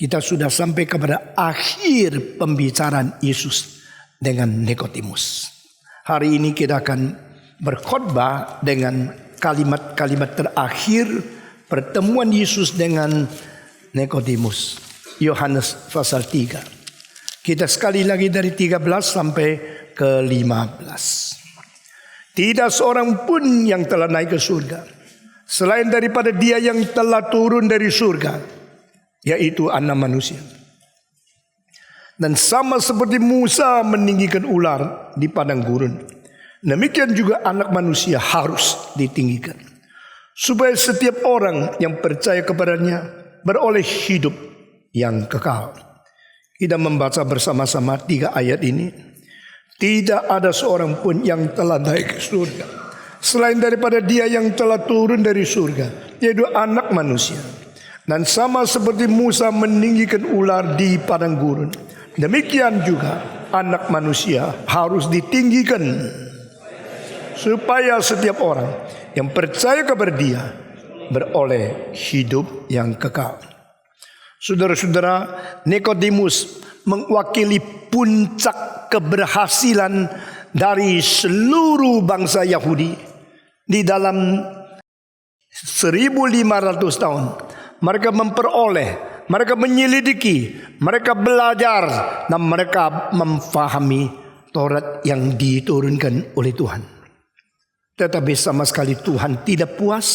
Kita sudah sampai kepada akhir pembicaraan Yesus dengan Nikodemus. Hari ini kita akan berkhotbah dengan kalimat-kalimat terakhir pertemuan Yesus dengan Nikodemus. Yohanes pasal 3. Kita sekali lagi dari 13 sampai ke 15. Tidak seorang pun yang telah naik ke surga selain daripada Dia yang telah turun dari surga, yaitu Anak Manusia. Dan sama seperti Musa meninggikan ular di padang gurun, demikian juga Anak Manusia harus ditinggikan, supaya setiap orang yang percaya kepadanya beroleh hidup yang kekal. Kita membaca bersama-sama 3 ayat ini. Tidak ada seorang pun yang telah naik ke surga selain daripada Dia yang telah turun dari surga, yaitu Anak Manusia. Dan sama seperti Musa meninggikan ular di padang gurun, demikian juga Anak Manusia harus ditinggikan, supaya setiap orang yang percaya kepada Dia beroleh hidup yang kekal. Saudara-saudara, Nikodemus mewakili puncak keberhasilan dari seluruh bangsa Yahudi di dalam 1500 tahun. Mereka memperoleh, mereka menyelidiki, mereka belajar, dan mereka memfahami Taurat yang diturunkan oleh Tuhan. Tetapi sama sekali Tuhan tidak puas.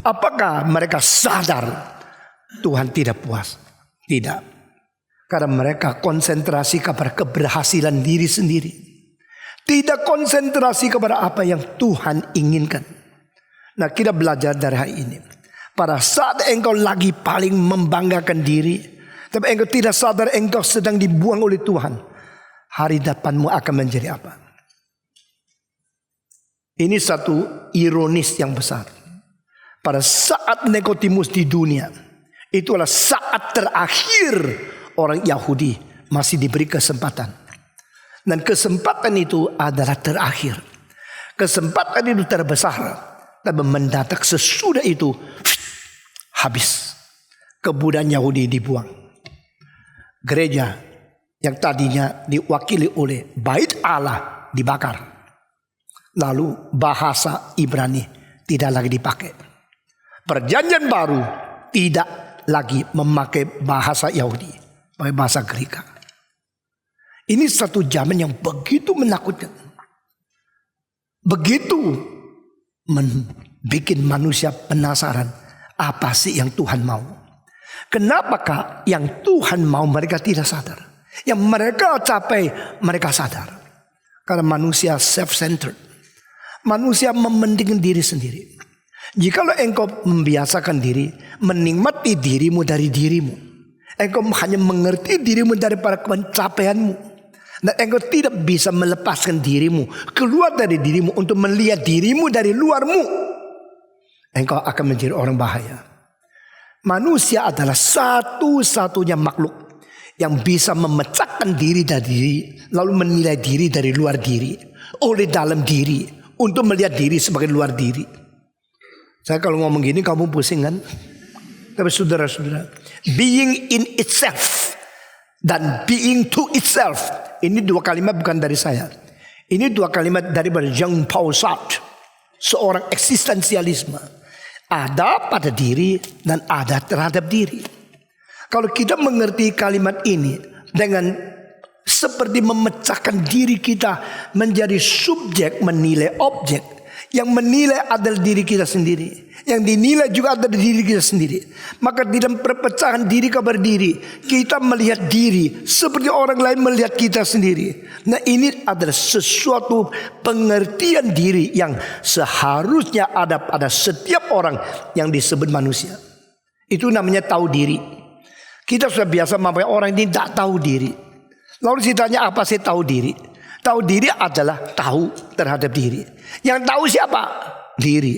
Apakah mereka sadar Tuhan tidak puas? Tidak. Karena mereka konsentrasi kepada keberhasilan diri sendiri, tidak konsentrasi kepada apa yang Tuhan inginkan. Nah, kita belajar dari hari ini. Pada saat engkau lagi paling membanggakan diri, tapi engkau tidak sadar engkau sedang dibuang oleh Tuhan, hari depanmu akan menjadi apa? Ini satu ironis yang besar. Pada saat Nikodemus di dunia, itulah saat terakhir orang Yahudi masih diberi kesempatan. Dan kesempatan itu adalah terakhir. Kesempatan itu terbesar. Tapi mendatang sesudah itu habis. Kebudayaan Yahudi dibuang. Gereja yang tadinya diwakili oleh Bait Allah dibakar. Lalu bahasa Ibrani tidak lagi dipakai. Perjanjian baru tidak lagi memakai bahasa Yahudi, pakai bahasa Greka. Ini satu zaman yang begitu menakutkan. Begitu membuat manusia penasaran, apa sih yang Tuhan mau? Kenapakah yang Tuhan mau mereka tidak sadar? Yang mereka capai mereka sadar. Karena manusia self-centered. Manusia mementingkan diri sendiri. Jikalau engkau membiasakan diri, menikmati dirimu dari dirimu, engkau hanya mengerti dirimu daripada pencapaianmu, dan engkau tidak bisa melepaskan dirimu keluar dari dirimu untuk melihat dirimu dari luarmu, engkau akan menjadi orang bahaya. Manusia adalah satu-satunya makhluk yang bisa memecahkan diri dari diri, lalu menilai diri dari luar diri, oleh dalam diri, untuk melihat diri sebagai luar diri. Saya kalau ngomong gini kamu pusing kan? Tapi saudara-saudara, being in itself dan being to itself, ini 2 kalimat bukan dari saya. Ini 2 kalimat dari Jean-Paul Sartre, seorang eksistensialisme. Ada pada diri dan ada terhadap diri. Kalau kita mengerti kalimat ini dengan seperti memecahkan diri kita menjadi subjek menilai objek. Yang menilai adalah diri kita sendiri, yang dinilai juga adalah diri kita sendiri. Maka di dalam perpecahan diri kabar diri, kita melihat diri seperti orang lain melihat kita sendiri. Nah, ini adalah sesuatu pengertian diri yang seharusnya ada pada setiap orang yang disebut manusia. Itu namanya tahu diri. Kita sudah biasa mempunyai orang ini tidak tahu diri. Lalu ditanya apa sih tahu diri? Tahu diri adalah tahu terhadap diri. Yang tahu siapa? Diri.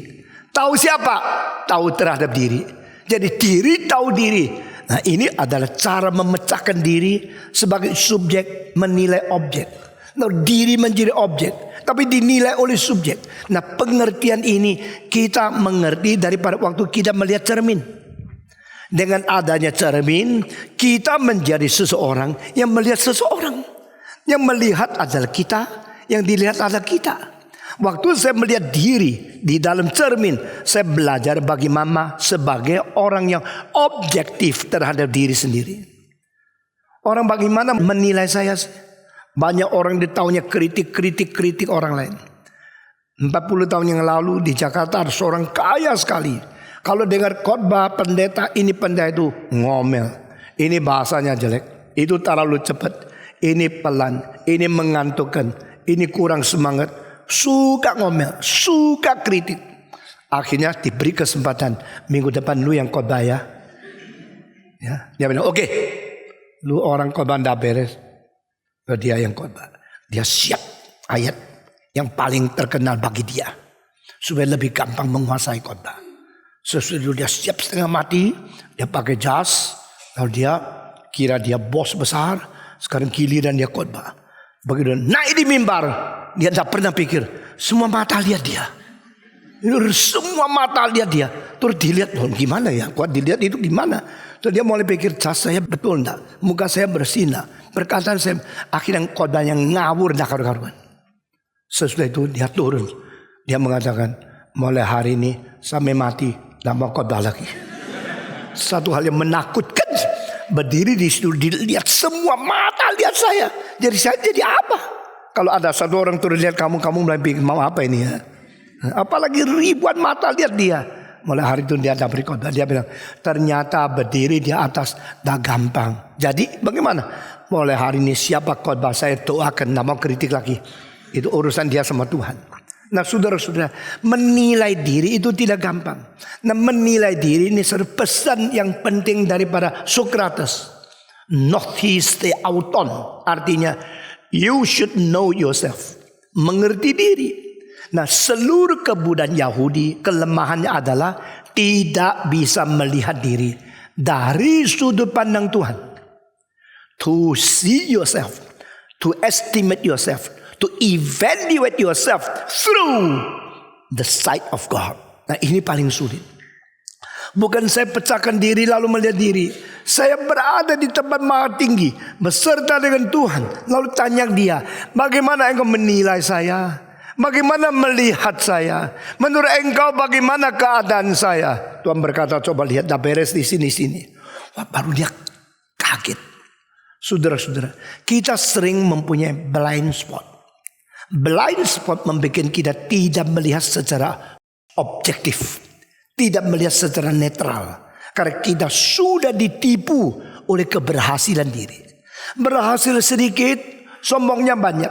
Tahu siapa? Tahu terhadap diri. Jadi diri tahu diri. Nah, ini adalah cara memecahkan diri sebagai subjek menilai objek. Nah, diri menjadi objek, tapi dinilai oleh subjek. Nah, pengertian ini kita mengerti daripada waktu kita melihat cermin. Dengan adanya cermin, kita menjadi seseorang yang melihat seseorang. Yang melihat adalah kita, yang dilihat adalah kita. Waktu saya melihat diri di dalam cermin, saya belajar bagaimana sebagai orang yang objektif terhadap diri sendiri. Orang bagaimana menilai saya. Banyak orang di tahunnya kritik orang lain. 40 tahun yang lalu di Jakarta ada seorang kaya sekali. Kalau dengar khotbah pendeta ini pendeta itu ngomel. Ini bahasanya jelek. Itu terlalu cepat. Ini pelan. Ini mengantukkan. Ini kurang semangat. Suka ngomel. Suka kritik. Akhirnya diberi kesempatan. Minggu depan lu yang khotbah ya. Dia bilang oke. Lu orang khotbah ndak beres. Dia yang khotbah. Dia siap ayat yang paling terkenal bagi dia. Supaya lebih gampang menguasai khotbah. Sesudah dia siap setengah mati. Dia pakai jas. Lalu dia kira dia bos besar. Sekarang giliran dia khotbah. Begitu naik di mimbar. Dia tidak pernah pikir. Semua mata lihat dia. Semua mata lihat dia. Terus dilihat. Gimana ya? Kuat dilihat itu gimana? Terus dia mulai pikir. Jas saya betul enggak? Muka saya bersinar. Perkataan saya. Akhirnya khotbah yang ngawur enggak karuan. Sesudah itu dia turun. Dia mengatakan. Mulai hari ini sampai mati. Tidak mau khotbah lagi. Satu hal yang menakutkan. Berdiri di situ. Dilihat semua mata lihat saya. Jadi saya jadi apa? Kalau ada satu orang turun lihat kamu mulai pikir mau apa ini ya? Apalagi ribuan mata lihat dia. Mulai hari itu dia dapat khotbah. Dia bilang ternyata berdiri di atas dah gampang. Jadi bagaimana? Mulai hari ini siapa khotbah saya doakan. Tidak mau kritik lagi. Itu urusan dia sama Tuhan. Nah saudara-saudara, menilai diri itu tidak gampang. Nah menilai diri ini satu pesan yang penting daripada Socrates. Notiste auton. Artinya you should know yourself. Mengerti diri. Nah seluruh kebudayaan Yahudi kelemahannya adalah tidak bisa melihat diri dari sudut pandang Tuhan. To see yourself, to estimate yourself, to evaluate yourself through the sight of God. Nah ini paling sulit. Bukan saya pecahkan diri lalu melihat diri. Saya berada di tempat maha tinggi beserta dengan Tuhan. Lalu tanya dia, bagaimana engkau menilai saya? Bagaimana melihat saya? Menurut engkau bagaimana keadaan saya? Tuhan berkata, coba lihat dah beres di sini. Wah, baru dia kaget. Saudara-saudara, kita sering mempunyai blind spot. Blind spot membuat kita tidak melihat secara objektif. Tidak melihat secara netral. Karena kita sudah ditipu oleh keberhasilan diri. Berhasil sedikit, sombongnya banyak.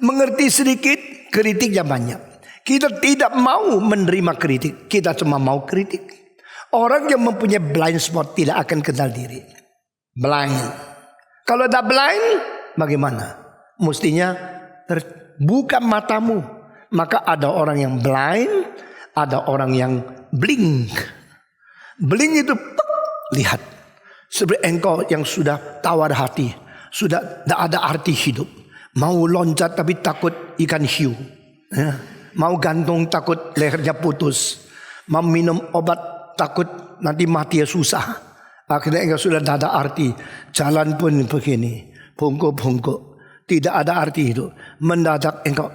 Mengerti sedikit, kritiknya banyak. Kita tidak mau menerima kritik. Kita cuma mau kritik. Orang yang mempunyai blind spot tidak akan kenal diri. Blind. Kalau dah blind, bagaimana? Mestinya terbuka matamu. Maka ada orang yang blind, ada orang yang blink. Blink itu lihat. Seperti engkau yang sudah tawar hati, sudah tidak ada arti hidup. Mau loncat tapi takut ikan hiu. Mau gantung takut lehernya putus. Mau minum obat takut nanti mati susah. Akhirnya engkau sudah tidak ada arti. Jalan pun begini, bungkuk-bungkuk. Tidak ada arti itu. Mendadak engkau,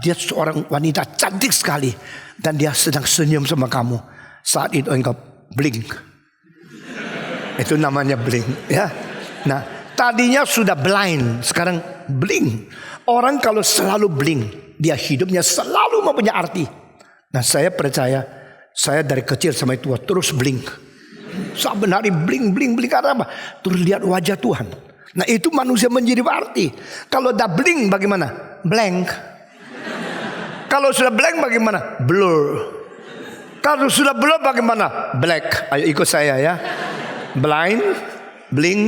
dia seorang wanita cantik sekali. Dan dia sedang senyum sama kamu. Saat itu engkau blink. Itu namanya blink ya. Nah tadinya sudah blind, sekarang blink. Orang kalau selalu blink, dia hidupnya selalu mempunyai arti. Nah saya percaya, saya dari kecil sampai tua terus blink. Saben hari blink karena apa? Terus lihat wajah Tuhan. Nah itu manusia menjadi arti. Kalau dah blink bagaimana? Blank. Kalau sudah blank bagaimana? Blur. Kalau sudah blur bagaimana? Black. Ayo ikut saya ya. Blind, blink,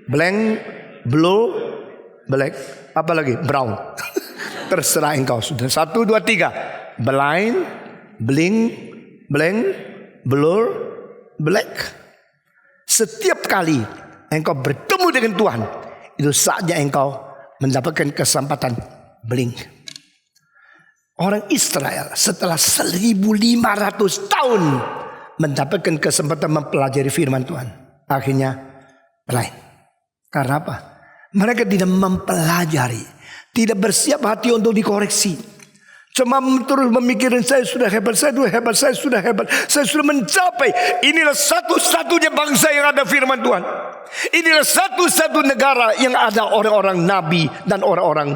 blank, blur, black. Apa lagi? Brown. Terserah engkau sudah. 1, 2, 3. Blind, blink, blank, blur, black. Setiap kali engkau bertemu dengan Tuhan, itu saatnya engkau mendapatkan kesempatan blink. Orang Israel setelah 1500 tahun mendapatkan kesempatan mempelajari firman Tuhan, akhirnya lain. Karena apa? Mereka tidak mempelajari, tidak bersiap hati untuk dikoreksi. Cuma terus memikirkan saya sudah hebat, saya sudah hebat, saya sudah hebat, saya sudah mencapai. Inilah satu-satunya bangsa yang ada firman Tuhan. Inilah satu-satu negara yang ada orang-orang nabi dan orang-orang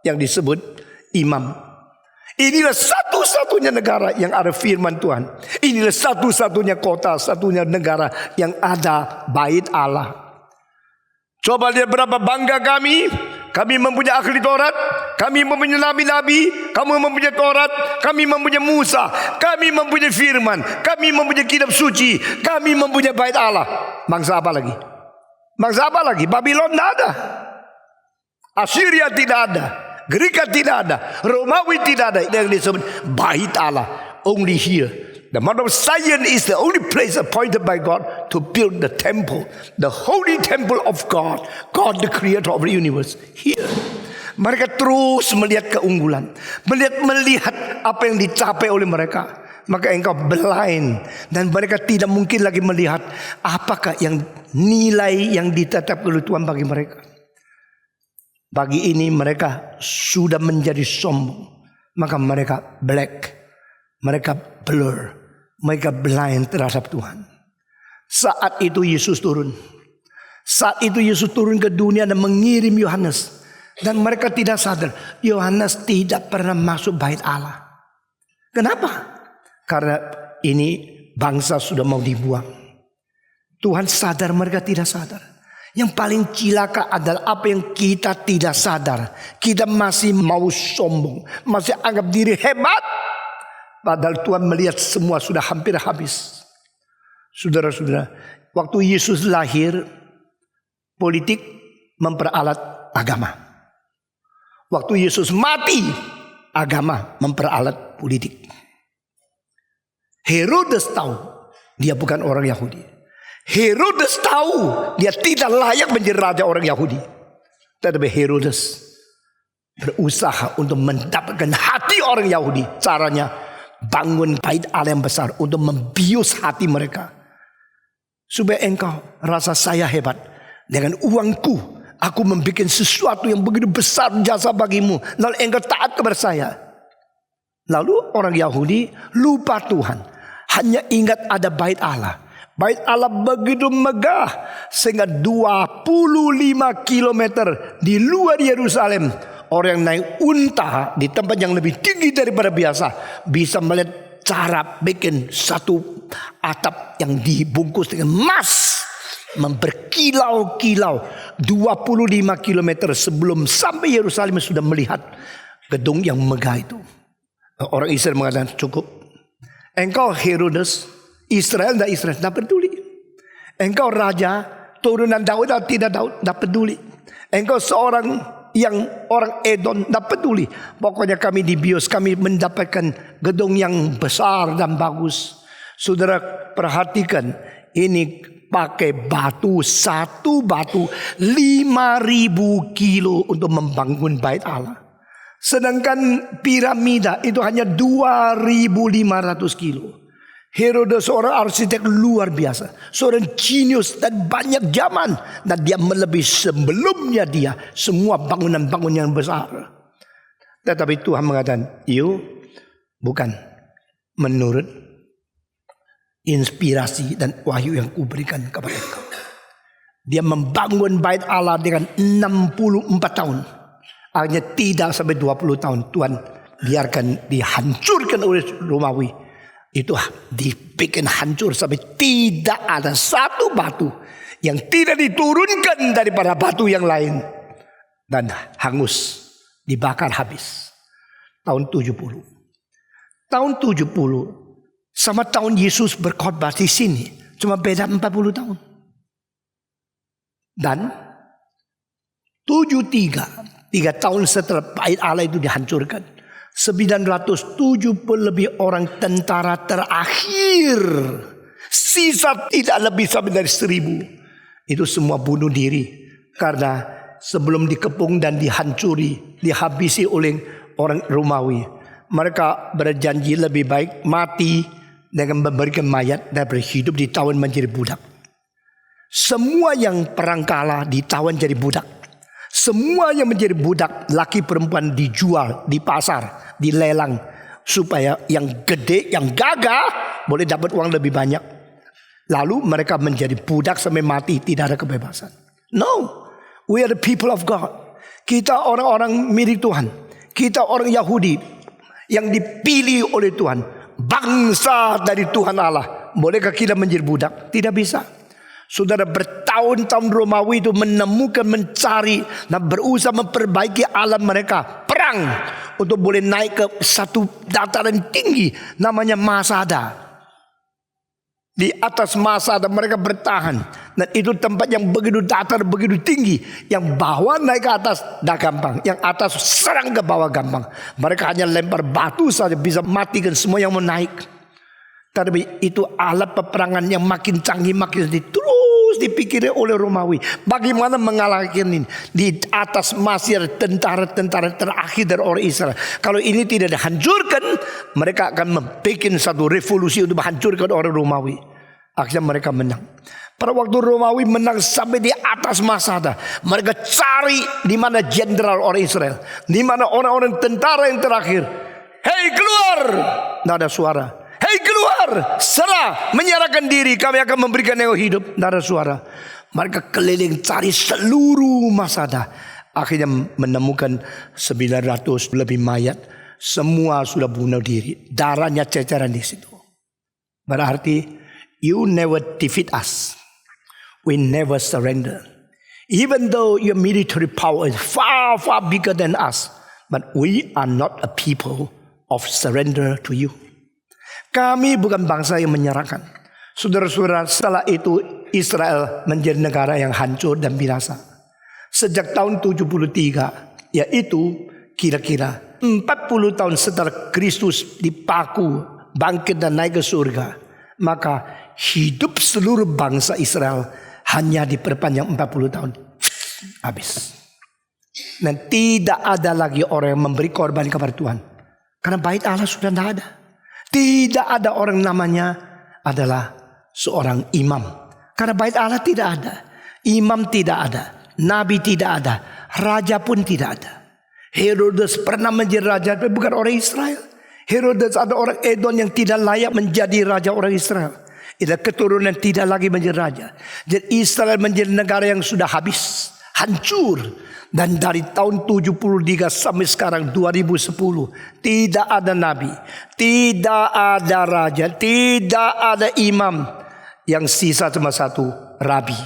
yang disebut imam. Inilah satu-satunya negara yang ada firman Tuhan. Inilah satu-satunya kota, satunya negara yang ada bait Allah. Coba lihat berapa bangga kami. Kami mempunyai ahli Taurat, kami mempunyai nabi-nabi, kamu mempunyai Taurat, kami mempunyai Musa, kami mempunyai firman, kami mempunyai kitab suci, kami mempunyai bait Allah. Bangsa apa lagi? Bangsa apa lagi? Babylon tidak ada, Assyria tidak ada, Greka tidak ada, Romawi tidak ada. Yang disebut bait Allah. Only here, the Mount of Zion is the only place appointed by God to build the temple, the holy temple of God, God the creator of the universe. Here, mereka terus melihat keunggulan, melihat apa yang dicapai oleh mereka. Maka engkau blind, dan mereka tidak mungkin lagi melihat apakah yang nilai yang ditetapkan oleh Tuhan bagi mereka. Bagi ini mereka sudah menjadi sombong, maka mereka black, mereka blur, mereka blind terhadap Tuhan. Saat itu Yesus turun. Saat itu Yesus turun ke dunia dan mengirim Yohanes. Dan mereka tidak sadar, Yohanes tidak pernah masuk bait Allah. Kenapa? Karena ini bangsa sudah mau dibuang. Tuhan sadar, mereka tidak sadar. Yang paling cilaka adalah apa yang kita tidak sadar. Kita masih mau sombong, masih anggap diri hebat. Padahal Tuhan melihat semua sudah hampir habis. Saudara-saudara, waktu Yesus lahir, politik memperalat agama. Waktu Yesus mati, agama memperalat politik. Herodes tahu dia bukan orang Yahudi. Herodes tahu dia tidak layak menjadi raja orang Yahudi. Tetapi Herodes berusaha untuk mendapatkan hati orang Yahudi. Caranya bangun bait Allah yang besar untuk membius hati mereka. Supaya engkau rasa saya hebat. Dengan uangku aku membuat sesuatu yang begitu besar jasa bagimu. Lalu engkau taat kepada saya. Lalu orang Yahudi lupa Tuhan. Hanya ingat ada bait Allah. Bait Allah begitu megah. Sehingga 25 kilometer di luar Yerusalem, orang yang naik unta di tempat yang lebih tinggi daripada biasa, bisa melihat cara bikin satu atap yang dibungkus dengan emas, berkilau-kilau 25 kilometer sebelum sampai Yerusalem sudah melihat gedung yang megah itu. Orang Israel mengatakan cukup. Engkau Herodes, Israel dan Israel tidak peduli. Engkau raja turunan Daud atau tidak Daud, tidak peduli. Engkau seorang yang orang Edom, tidak peduli. Pokoknya kami dibius, kami mendapatkan gedung yang besar dan bagus. Saudara perhatikan, ini pakai batu, satu batu 5.000 kilo untuk membangun bait Allah. Sedangkan piramida itu hanya 2.500 kilo. Herodes seorang arsitek luar biasa, seorang jenius dan banyak zaman, dan dia melebihi sebelumnya dia semua bangunan-bangunan yang besar. Tetapi Tuhan mengatakan, bukan menurut inspirasi dan wahyu yang kuberikan kepada engkau. Dia membangun bait Allah dengan 64 tahun. Akhirnya tidak sampai 20 tahun Tuhan biarkan dihancurkan oleh Romawi. Itu dibikin hancur sampai tidak ada satu batu yang tidak diturunkan daripada batu yang lain. Dan hangus, dibakar habis. Tahun 70. Tahun 70 sama tahun Yesus berkhotbah di sini cuma beda 40 tahun. Dan 3 tahun setelah bait Allah itu dihancurkan, 970 lebih orang tentara terakhir, sisa tidak lebih sampai dari 1.000, itu semua bunuh diri karena sebelum dikepung dan dihabisi oleh orang Romawi. Mereka berjanji lebih baik mati dengan memberikan mayat dan berhidup ditawan menjadi budak. Semua yang perang kalah ditawan jadi budak. Semua yang menjadi budak, laki perempuan dijual di pasar, dilelang, supaya yang gede, yang gagah boleh dapat uang lebih banyak. Lalu mereka menjadi budak sampai mati, tidak ada kebebasan. No, we are the people of God. Kita orang-orang milik Tuhan. Kita orang Yahudi yang dipilih oleh Tuhan, bangsa dari Tuhan Allah. Bolehkah kita menjadi budak? Tidak bisa. Saudara, bertahun-tahun Romawi itu menemukan, mencari dan berusaha memperbaiki alam mereka, perang untuk boleh naik ke satu dataran tinggi namanya Masada. Di atas Masada mereka bertahan, dan itu tempat yang begitu datar, begitu tinggi. Yang bawah naik ke atas dah gampang, yang atas serang ke bawah gampang. Mereka hanya lempar batu saja bisa matikan semua yang mau naik. Tapi itu alat peperangan yang makin canggih, makin terus dipikirkan oleh Romawi. Bagaimana mengalahkan ini? Di atas masih ada tentara-tentara terakhir dari orang Israel. Kalau ini tidak dihancurkan, mereka akan membuat satu revolusi untuk menghancurkan orang Romawi. Akhirnya mereka menang. Pada waktu Romawi menang sampai di atas Masada, mereka cari di mana jenderal orang Israel, di mana orang-orang tentara yang terakhir. Hei, keluar! Tidak ada suara. Hei, keluar, serah, menyerahkan diri, kami akan memberikan yang hidup. Tidak ada suara. Mereka keliling cari seluruh Masada. Akhirnya menemukan 900 lebih mayat. Semua sudah bunuh diri. Darahnya ceceran di situ. Berarti you never defeat us. We never surrender. Even though your military power is far, far bigger than us. But we are not a people of surrender to you. Kami bukan bangsa yang menyerahkan. Saudara-saudara, setelah itu Israel menjadi negara yang hancur dan binasa. Sejak tahun 73, yaitu kira-kira 40 tahun setelah Kristus dipaku, bangkit dan naik ke surga, maka hidup seluruh bangsa Israel hanya diperpanjang 40 tahun. Habis. Dan tidak ada lagi orang yang memberi korban kepada Tuhan. Karena bait Allah sudah tidak ada. Tidak ada orang namanya adalah seorang imam. Karena bait Allah tidak ada. Imam tidak ada. Nabi tidak ada. Raja pun tidak ada. Herodes pernah menjadi raja, tapi bukan orang Israel. Herodes ada orang Edom yang tidak layak menjadi raja orang Israel. Itu keturunan tidak lagi menjadi raja. Jadi Israel menjadi negara yang sudah habis, hancur. Dan dari tahun 73 sampai sekarang 2010 tidak ada nabi, tidak ada raja, tidak ada imam. Yang sisa cuma satu, rabi.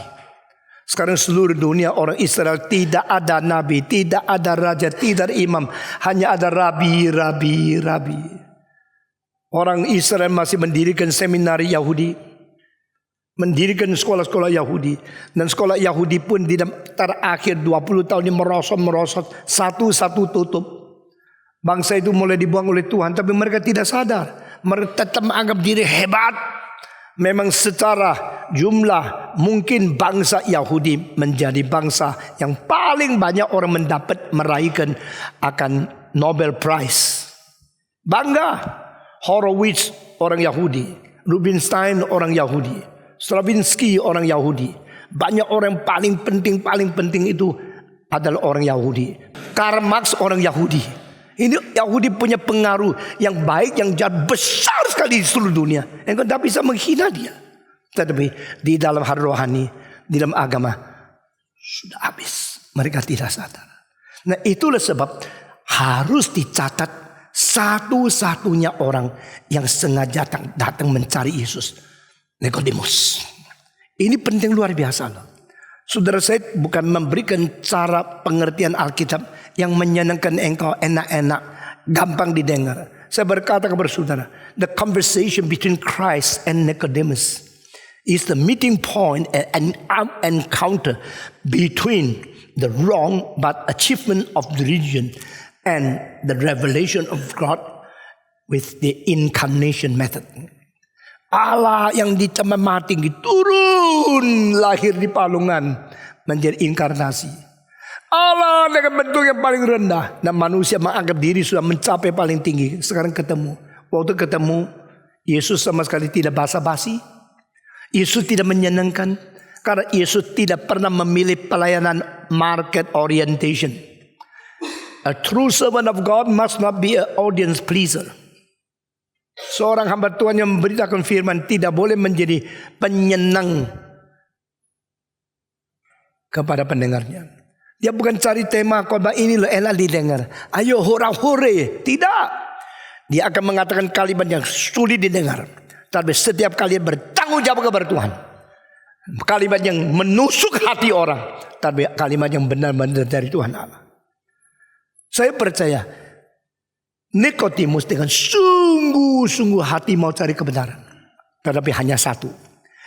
Sekarang seluruh dunia orang Israel tidak ada nabi, tidak ada raja, tidak ada imam, hanya ada rabi. Orang Israel masih mendirikan seminari Yahudi, mendirikan sekolah-sekolah Yahudi. Dan sekolah Yahudi pun di terakhir 20 tahun ini merosot. Satu-satu tutup. Bangsa itu mulai dibuang oleh Tuhan. Tapi mereka tidak sadar. Mereka tetap menganggap diri hebat. Memang secara jumlah mungkin bangsa Yahudi menjadi bangsa yang paling banyak orang meraihkan akan Nobel Prize. Bangga. Horowitz orang Yahudi. Rubinstein orang Yahudi. Stravinsky orang Yahudi. Banyak orang paling penting itu adalah orang Yahudi. Karl Marx orang Yahudi. Ini Yahudi punya pengaruh yang baik, yang jahat, besar sekali di seluruh dunia. Engkau tidak bisa menghina dia. Tetapi di dalam hal rohani, di dalam agama sudah habis. Mereka tidak sadar. Nah, itulah sebab harus dicatat satu-satunya orang yang sengaja datang mencari Yesus. Nikodemus. Ini penting luar biasa loh. Saudara, saya bukan memberikan cara pengertian Alkitab yang menyenangkan engkau, enak-enak, gampang didengar. Saya berkata kepada saudara, the conversation between Christ and Nicodemus is the meeting point and encounter between the wrong but achievement of the religion and the revelation of God with the incarnation method. Allah yang ditambah mati turun lahir di palungan menjadi inkarnasi. Allah dengan bentuk yang paling rendah dan manusia menganggap diri sudah mencapai paling tinggi. Sekarang ketemu. Waktu ketemu Yesus sama sekali tidak basa-basi. Yesus tidak menyenangkan. Karena Yesus tidak pernah memilih pelayanan market orientation. A true servant of God must not be an audience pleaser. Seorang hamba Tuhan yang memberitakan firman tidak boleh menjadi penyenang kepada pendengarnya. Dia bukan cari tema khotbah ini loh enak didengar. Ayo hura-hure. Tidak. Dia akan mengatakan kalimat yang sulit didengar. Tapi setiap kali bertanggung jawab kepada Tuhan. Kalimat yang menusuk hati orang. Tapi kalimat yang benar-benar dari Tuhan Allah. Saya percaya Nikodemus dengan sungguh-sungguh hati mau cari kebenaran. Tetapi hanya satu.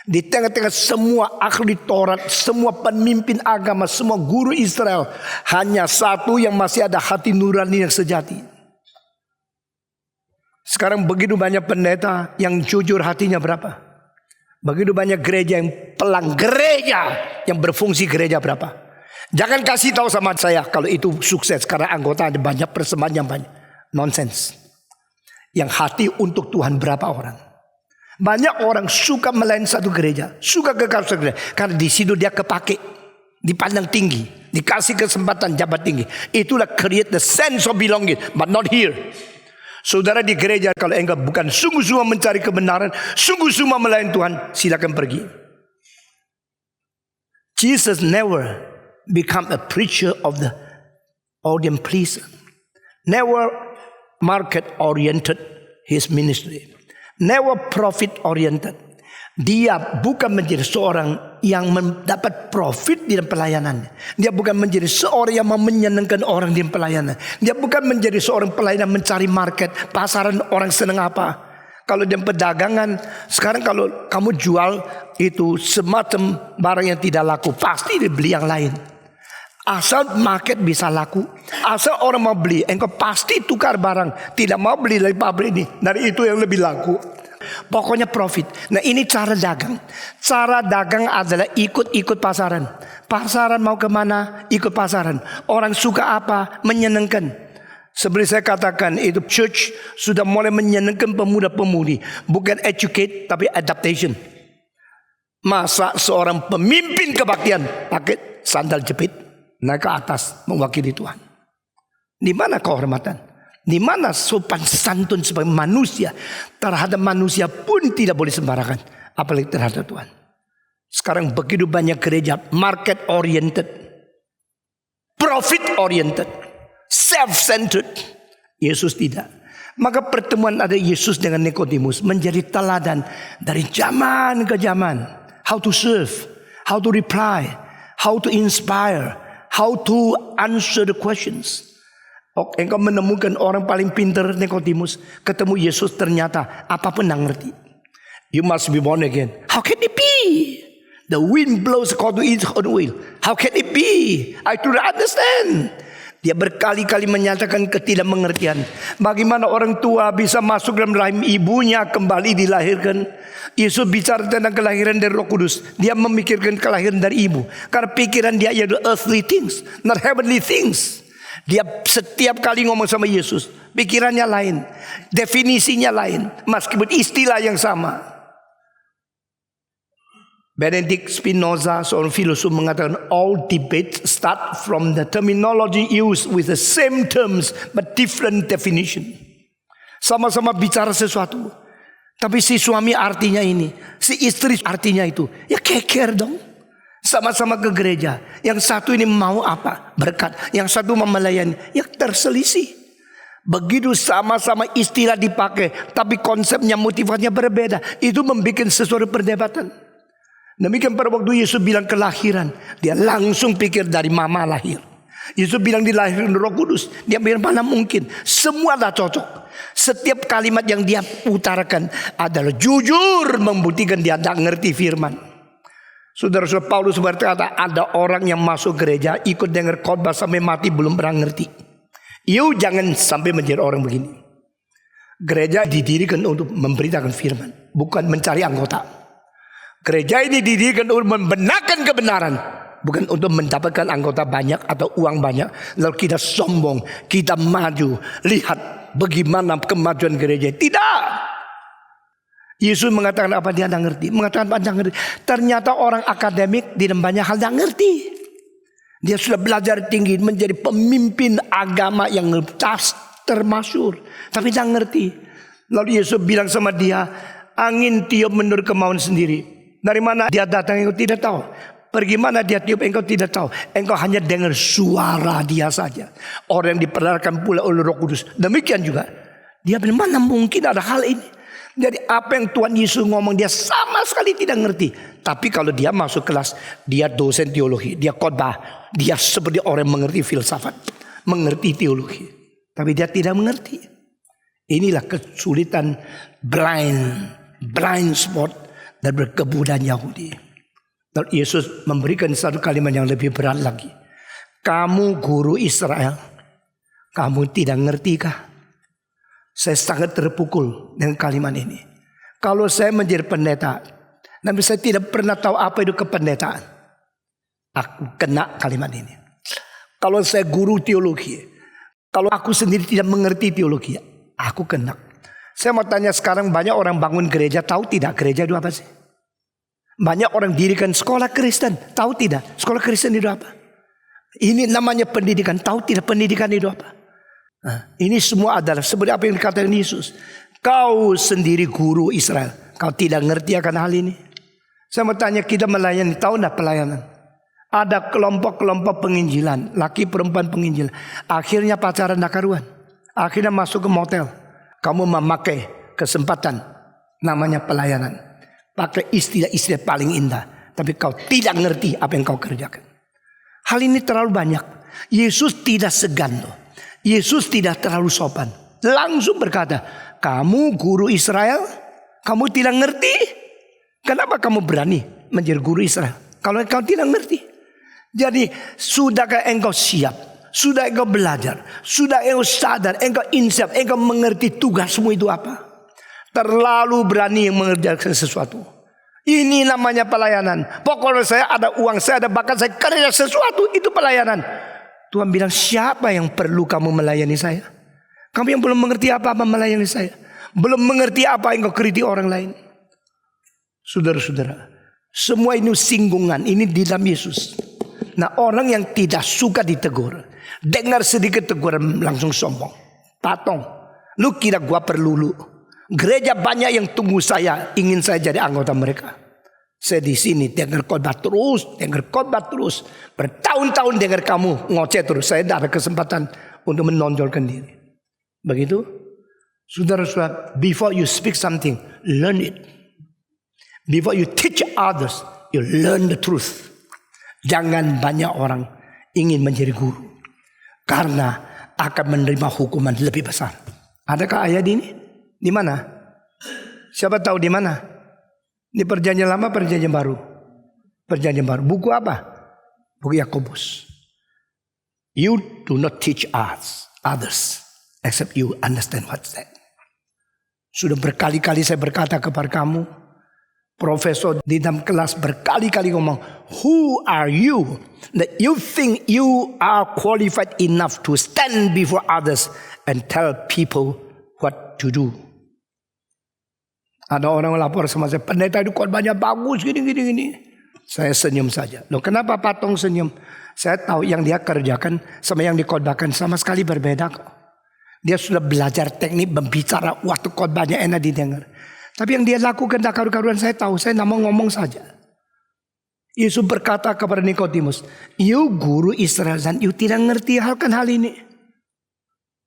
Di tengah-tengah semua ahli Taurat, semua pemimpin agama, semua guru Israel. Hanya satu yang masih ada hati nurani yang sejati. Sekarang begitu banyak pendeta yang jujur hatinya berapa? Begitu banyak gereja yang pelang gereja, yang berfungsi gereja berapa? Jangan kasih tahu sama saya kalau itu sukses karena anggota ada banyak, persembahan yang banyak. Nonsense. Yang hati untuk Tuhan berapa orang? Banyak orang suka melayani satu gereja, suka ke satu gereja karena di situ dia kepake, dipandang tinggi, dikasih kesempatan jabat tinggi. Itulah create the sense of belonging, but not here. Saudara di gereja kalau engkau bukan sungguh-sungguh mencari kebenaran, sungguh-sungguh melayani Tuhan, silakan pergi. Jesus never become a preacher of the audience pleaser. Never market oriented his ministry. Never profit oriented. Dia bukan menjadi seorang yang mendapat profit di dalam pelayanan. Dia bukan menjadi seorang yang menyenangkan orang di dalam pelayanan. Dia bukan menjadi seorang pelayan mencari market, pasaran orang senang apa. Kalau di perdagangan, sekarang kalau kamu jual itu semacam barang yang tidak laku, pasti dibeli yang lain. Asal market bisa laku, asal orang mau beli, engkau pasti tukar barang. Tidak mau beli dari pabrik ini, dari itu yang lebih laku. Pokoknya profit. Nah ini cara dagang. Cara dagang adalah ikut-ikut pasaran. Pasaran mau kemana? Ikut pasaran. Orang suka apa? Menyenangkan. Seperti saya katakan itu church sudah mulai menyenangkan pemuda-pemudi. Bukan educate tapi adaptation. Masa seorang pemimpin kebaktian pakai sandal jepit naik ke atas mewakili Tuhan. Di mana kehormatan? Di mana sopan santun sebagai manusia terhadap manusia pun tidak boleh sembarangan, apalagi terhadap Tuhan. Sekarang begitu banyak gereja market oriented, profit oriented, self-centered. Yesus tidak. Maka pertemuan ada Yesus dengan Nikodemus menjadi teladan dari zaman ke zaman. How to serve, how to reply, how to inspire, how to answer the questions. Engkau menemukan orang paling pintar Nikodemus, ketemu Yesus ternyata apapun nggak ngerti. You must be born again. How can it be? The wind blows according to its own will. How can it be? I do not understand. Dia berkali-kali menyatakan ketidakmengertian. Bagaimana orang tua bisa masuk dalam rahim ibunya kembali dilahirkan. Yesus bicara tentang kelahiran dari Roh Kudus. Dia memikirkan kelahiran dari ibu. Karena pikiran dia adalah earthly things, not heavenly things. Dia setiap kali ngomong sama Yesus, pikirannya lain, definisinya lain, meskipun istilah yang sama. Benedict Spinoza, seorang filosof, mengatakan all debates start from the terminology used with the same terms but different definition. Sama-sama bicara sesuatu, tapi si suami artinya ini, si istri artinya itu. Ya keker dong. Sama-sama ke gereja. Yang satu ini mau apa? Berkat. Yang satu mau melayani. Ya terselisih. Begitu sama-sama istilah dipakai, tapi konsepnya, motivasinya berbeda. Itu membuat sesuatu perdebatan. Demikian pada waktu Yesus bilang kelahiran, dia langsung pikir dari mama lahir. Yesus bilang dilahirkan Roh Kudus, dia bilang mana mungkin. Semua dah cocok. Setiap kalimat yang dia utarakan adalah jujur membuktikan dia tidak ngerti firman. Saudara-saudara, Paulus berkata ada orang yang masuk gereja ikut dengar khotbah sampai mati belum pernah ngerti. You jangan sampai menjadi orang begini. Gereja didirikan untuk memberitakan firman, bukan mencari anggota. Gereja ini didirikan untuk membenarkan kebenaran, bukan untuk mendapatkan anggota banyak atau uang banyak. Lalu kita sombong, kita maju, lihat bagaimana kemajuan gereja. Tidak. Yesus mengatakan apa dia tidak ngerti. Mengatakan apa dia ngerti. Ternyata orang akademik di dalam banyak hal tidak ngerti. Dia sudah belajar tinggi menjadi pemimpin agama yang termasyhur, tapi tidak ngerti. Lalu Yesus bilang sama dia, angin tiup menurut kemauan sendiri. Dari mana dia datang engkau tidak tahu. Pergi mana dia tiup engkau tidak tahu. Engkau hanya dengar suara dia saja. Orang yang diperlihatkan pula oleh Roh Kudus. Demikian juga. Dia bilang mana mungkin ada hal ini. Jadi apa yang Tuhan Yesus ngomong dia sama sekali tidak ngerti. Tapi kalau dia masuk kelas, dia dosen teologi, dia khotbah, dia seperti orang yang mengerti filsafat, mengerti teologi. Tapi dia tidak mengerti. Inilah kesulitan blind spot dan berkebudayaan Yahudi. Lalu Yesus memberikan satu kalimat yang lebih berat lagi. Kamu guru Israel, kamu tidak ngerti kah? Saya sangat terpukul dengan kalimat ini. Kalau saya menjadi pendeta, tapi saya tidak pernah tahu apa itu kependetaan, aku kena kalimat ini. Kalau saya guru teologi, kalau aku sendiri tidak mengerti teologi, aku kena. Saya mau tanya sekarang, banyak orang bangun gereja, tahu tidak gereja itu apa sih? Banyak orang dirikan sekolah Kristen, tahu tidak sekolah Kristen itu apa? Ini namanya pendidikan, tahu tidak pendidikan itu apa? Nah, ini semua adalah seperti apa yang dikatakan Yesus. Kau sendiri guru Israel, kau tidak ngerti akan hal ini. Saya mau tanya, kita melayani, tahu tidak pelayanan? Ada kelompok-kelompok penginjilan, laki perempuan penginjilan. Akhirnya pacaran tak karuan, akhirnya masuk ke motel. Kamu memakai kesempatan, namanya pelayanan. Pakai istilah-istilah paling indah, tapi kau tidak ngerti apa yang kau kerjakan. Hal ini terlalu banyak. Yesus tidak segan loh. Yesus tidak terlalu sopan. Langsung berkata, kamu guru Israel, kamu tidak ngerti. Kenapa kamu berani menjadi guru Israel kalau kau tidak ngerti? Jadi sudahkah engkau siap? Sudah engkau belajar? Sudah engkau sadar? Engkau insaf? Engkau mengerti tugasmu itu apa? Terlalu berani mengerjakan sesuatu. Ini namanya pelayanan. Pokoknya saya ada uang, saya ada bakat, saya kerja sesuatu, itu pelayanan. Tuhan bilang, siapa yang perlu kamu melayani saya? Kamu yang belum mengerti apa-apa melayani saya, belum mengerti apa yang kau kritik orang lain. Saudara-saudara, semua ini singgungan, ini di dalam Yesus. Nah, orang yang tidak suka ditegur, dengar sedikit teguran langsung sombong, patong. Lu kira gua perlu lu? Gereja banyak yang tunggu saya, ingin saya jadi anggota mereka. Saya di sini dengar khotbah terus, bertahun-tahun dengar kamu ngoceh terus. Saya tidak ada kesempatan untuk menonjolkan diri. Begitu, saudara-saudara, before you speak something, learn it. Before you teach others, you learn the truth. Jangan banyak orang ingin menjadi guru, karena akan menerima hukuman lebih besar. Adakah ayat ini? Di mana? Siapa tahu di mana? Di Perjanjian Lama, Perjanjian Baru. Perjanjian Baru. Buku apa? Buku Yakobus. You do not teach others except you understand what's that. Sudah berkali-kali saya berkata kepada kamu, profesor di dalam kelas berkali-kali ngomong, who are you that you think you are qualified enough to stand before others and tell people what to do? Ada orang lapor sama saya, pendeta itu khotbahnya bagus gini. Saya senyum saja. Loh, kenapa patong senyum? Saya tahu yang dia kerjakan sama yang dikhotbahkan sama sekali berbeda kok. Dia sudah belajar teknik berbicara waktu khotbahnya enak didengar. Tapi yang dia lakukan tak karu-karuan saya tahu. Saya tidak mau ngomong saja. Yesus berkata kepada Nikodemus, you guru Israel dan you tidak ngerti hal ini.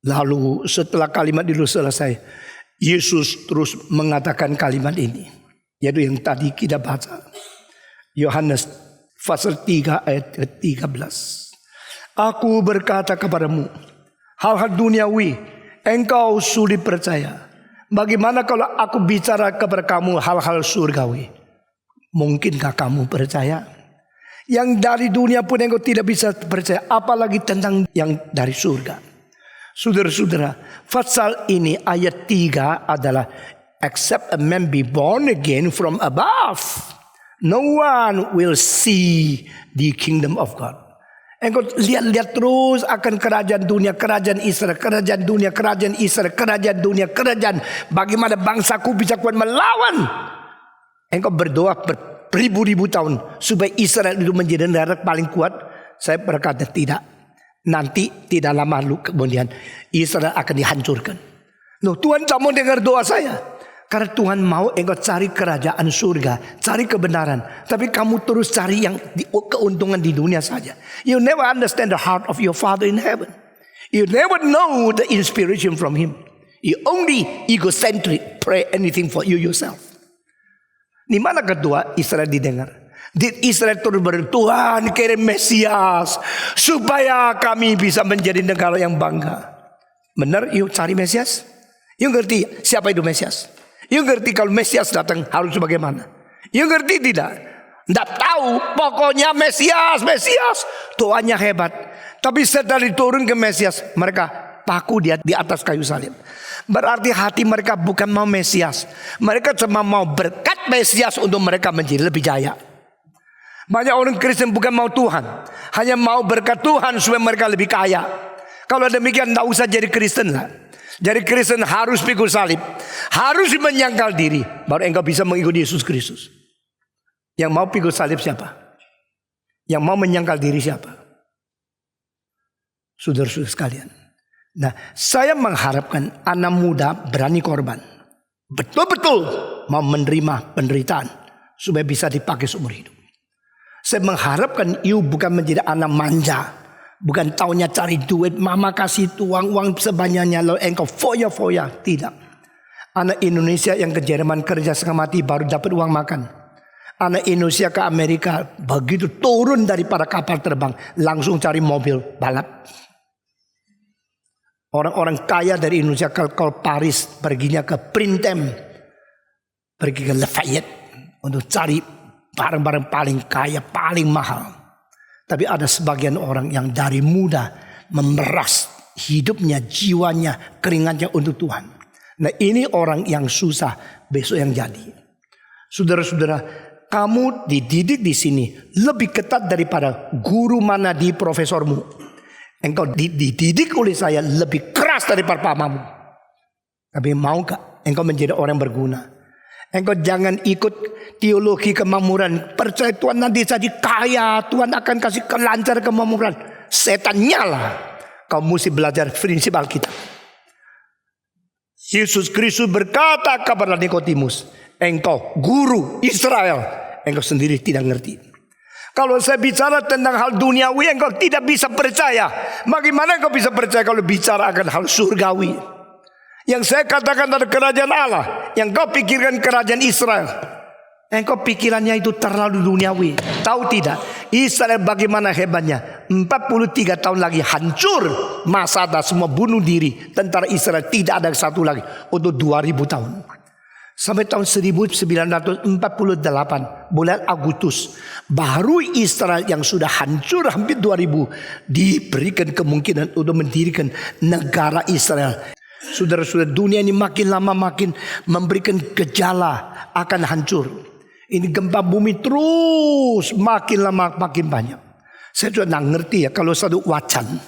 Lalu setelah kalimat itu selesai, Yesus terus mengatakan kalimat ini, yaitu yang tadi kita baca. Yohanes pasal 3 ayat 13. Aku berkata kepadamu, hal-hal duniawi engkau sulit percaya. Bagaimana kalau aku bicara kepada kamu hal-hal surgawi? Mungkinkah kamu percaya? Yang dari dunia pun engkau tidak bisa percaya, apalagi tentang yang dari surga. Saudara-saudara, pasal ini ayat 3 adalah except a man be born again from above, no one will see the kingdom of God. Engkau lihat terus akan kerajaan dunia, kerajaan Israel, kerajaan dunia, kerajaan Israel, kerajaan dunia, kerajaan. Bagaimana bangsaku bisa kuat melawan. Engkau berdoa beribu-ribu tahun supaya Israel itu menjadi negara paling kuat. Saya berkata tidak. Nanti tidak lama kemudian Israel akan dihancurkan. Loh, Tuhan tak mau dengar doa saya. Karena Tuhan mau engkau cari kerajaan surga, cari kebenaran. Tapi kamu terus cari yang keuntungan di dunia saja. You never understand the heart of your Father in heaven. You never know the inspiration from Him. You only egocentric, pray anything for you yourself. Di mana kedua Israel didengar? Di Israel terus berdoa, Tuhan kirim Mesias supaya kami bisa menjadi negara yang bangga. Benar, yuk cari Mesias. Yuk ngerti siapa itu Mesias? You ngerti kalau Mesias datang harus bagaimana? You ngerti tidak? Tidak tahu. Pokoknya Mesias. Doanya hebat. Tapi setelah diturun ke Mesias, mereka paku dia di atas kayu salib. Berarti hati mereka bukan mau Mesias. Mereka cuma mau berkat Mesias untuk mereka menjadi lebih jaya. Banyak orang Kristen bukan mau Tuhan, hanya mau berkat Tuhan supaya mereka lebih kaya. Kalau demikian tidak usah jadi Kristen lah. Jadi Kristen harus pikul salib, harus menyangkal diri, baru engkau bisa mengikuti Yesus Kristus. Yang mau pikul salib siapa? Yang mau menyangkal diri siapa? Saudara-saudara sekalian. Nah, saya mengharapkan anak muda berani korban, betul-betul mau menerima penderitaan supaya bisa dipakai seumur hidup. Saya mengharapkan you bukan menjadi anak manja. Bukan taunya cari duit, mama kasih uang sebanyaknya lalu engkau foya-foya. Tidak. Anak Indonesia yang ke Jerman kerja setengah mati baru dapat uang makan. Anak Indonesia ke Amerika begitu turun daripada kapal terbang langsung cari mobil balap. Orang-orang kaya dari Indonesia ke Paris perginya ke Printemps, pergi ke Lafayette untuk cari barang-barang paling kaya, paling mahal. Tapi ada sebagian orang yang dari muda memeras hidupnya, jiwanya, keringatnya untuk Tuhan. Nah, ini orang yang susah besok yang jadi. Saudara-saudara, kamu dididik di sini lebih ketat daripada guru mana di profesormu. Engkau dididik oleh saya lebih keras daripada pamamu. Tapi mau gak engkau menjadi orang berguna? Engkau jangan ikut teologi kemakmuran. Percaya Tuhan nanti jadi kaya, Tuhan akan kasih kelancaran kemakmuran. Setan nyala. Kau mesti belajar prinsip Alkitab. Yesus Kristus berkata kepada Nikodemus, engkau guru Israel, engkau sendiri tidak ngerti. Kalau saya bicara tentang hal duniawi, engkau tidak bisa percaya. Bagaimana engkau bisa percaya kalau bicara akan hal surgawi? Yang saya katakan adalah kerajaan Allah. Yang kau pikirkan kerajaan Israel. Engkau pikirannya itu terlalu duniawi. Tahu tidak? Israel bagaimana hebatnya. 43 tahun lagi hancur. Masada semua bunuh diri. Tentara Israel tidak ada satu lagi. Untuk 2000 tahun. Sampai tahun 1948 bulan Agustus. Baru Israel yang sudah hancur hampir 2000. Diberikan kemungkinan untuk mendirikan negara Israel. Saudara-saudara, dunia ini makin lama makin memberikan gejala akan hancur. Ini gempa bumi terus makin lama makin banyak. Saya juga tidak ngerti ya kalau satu wajan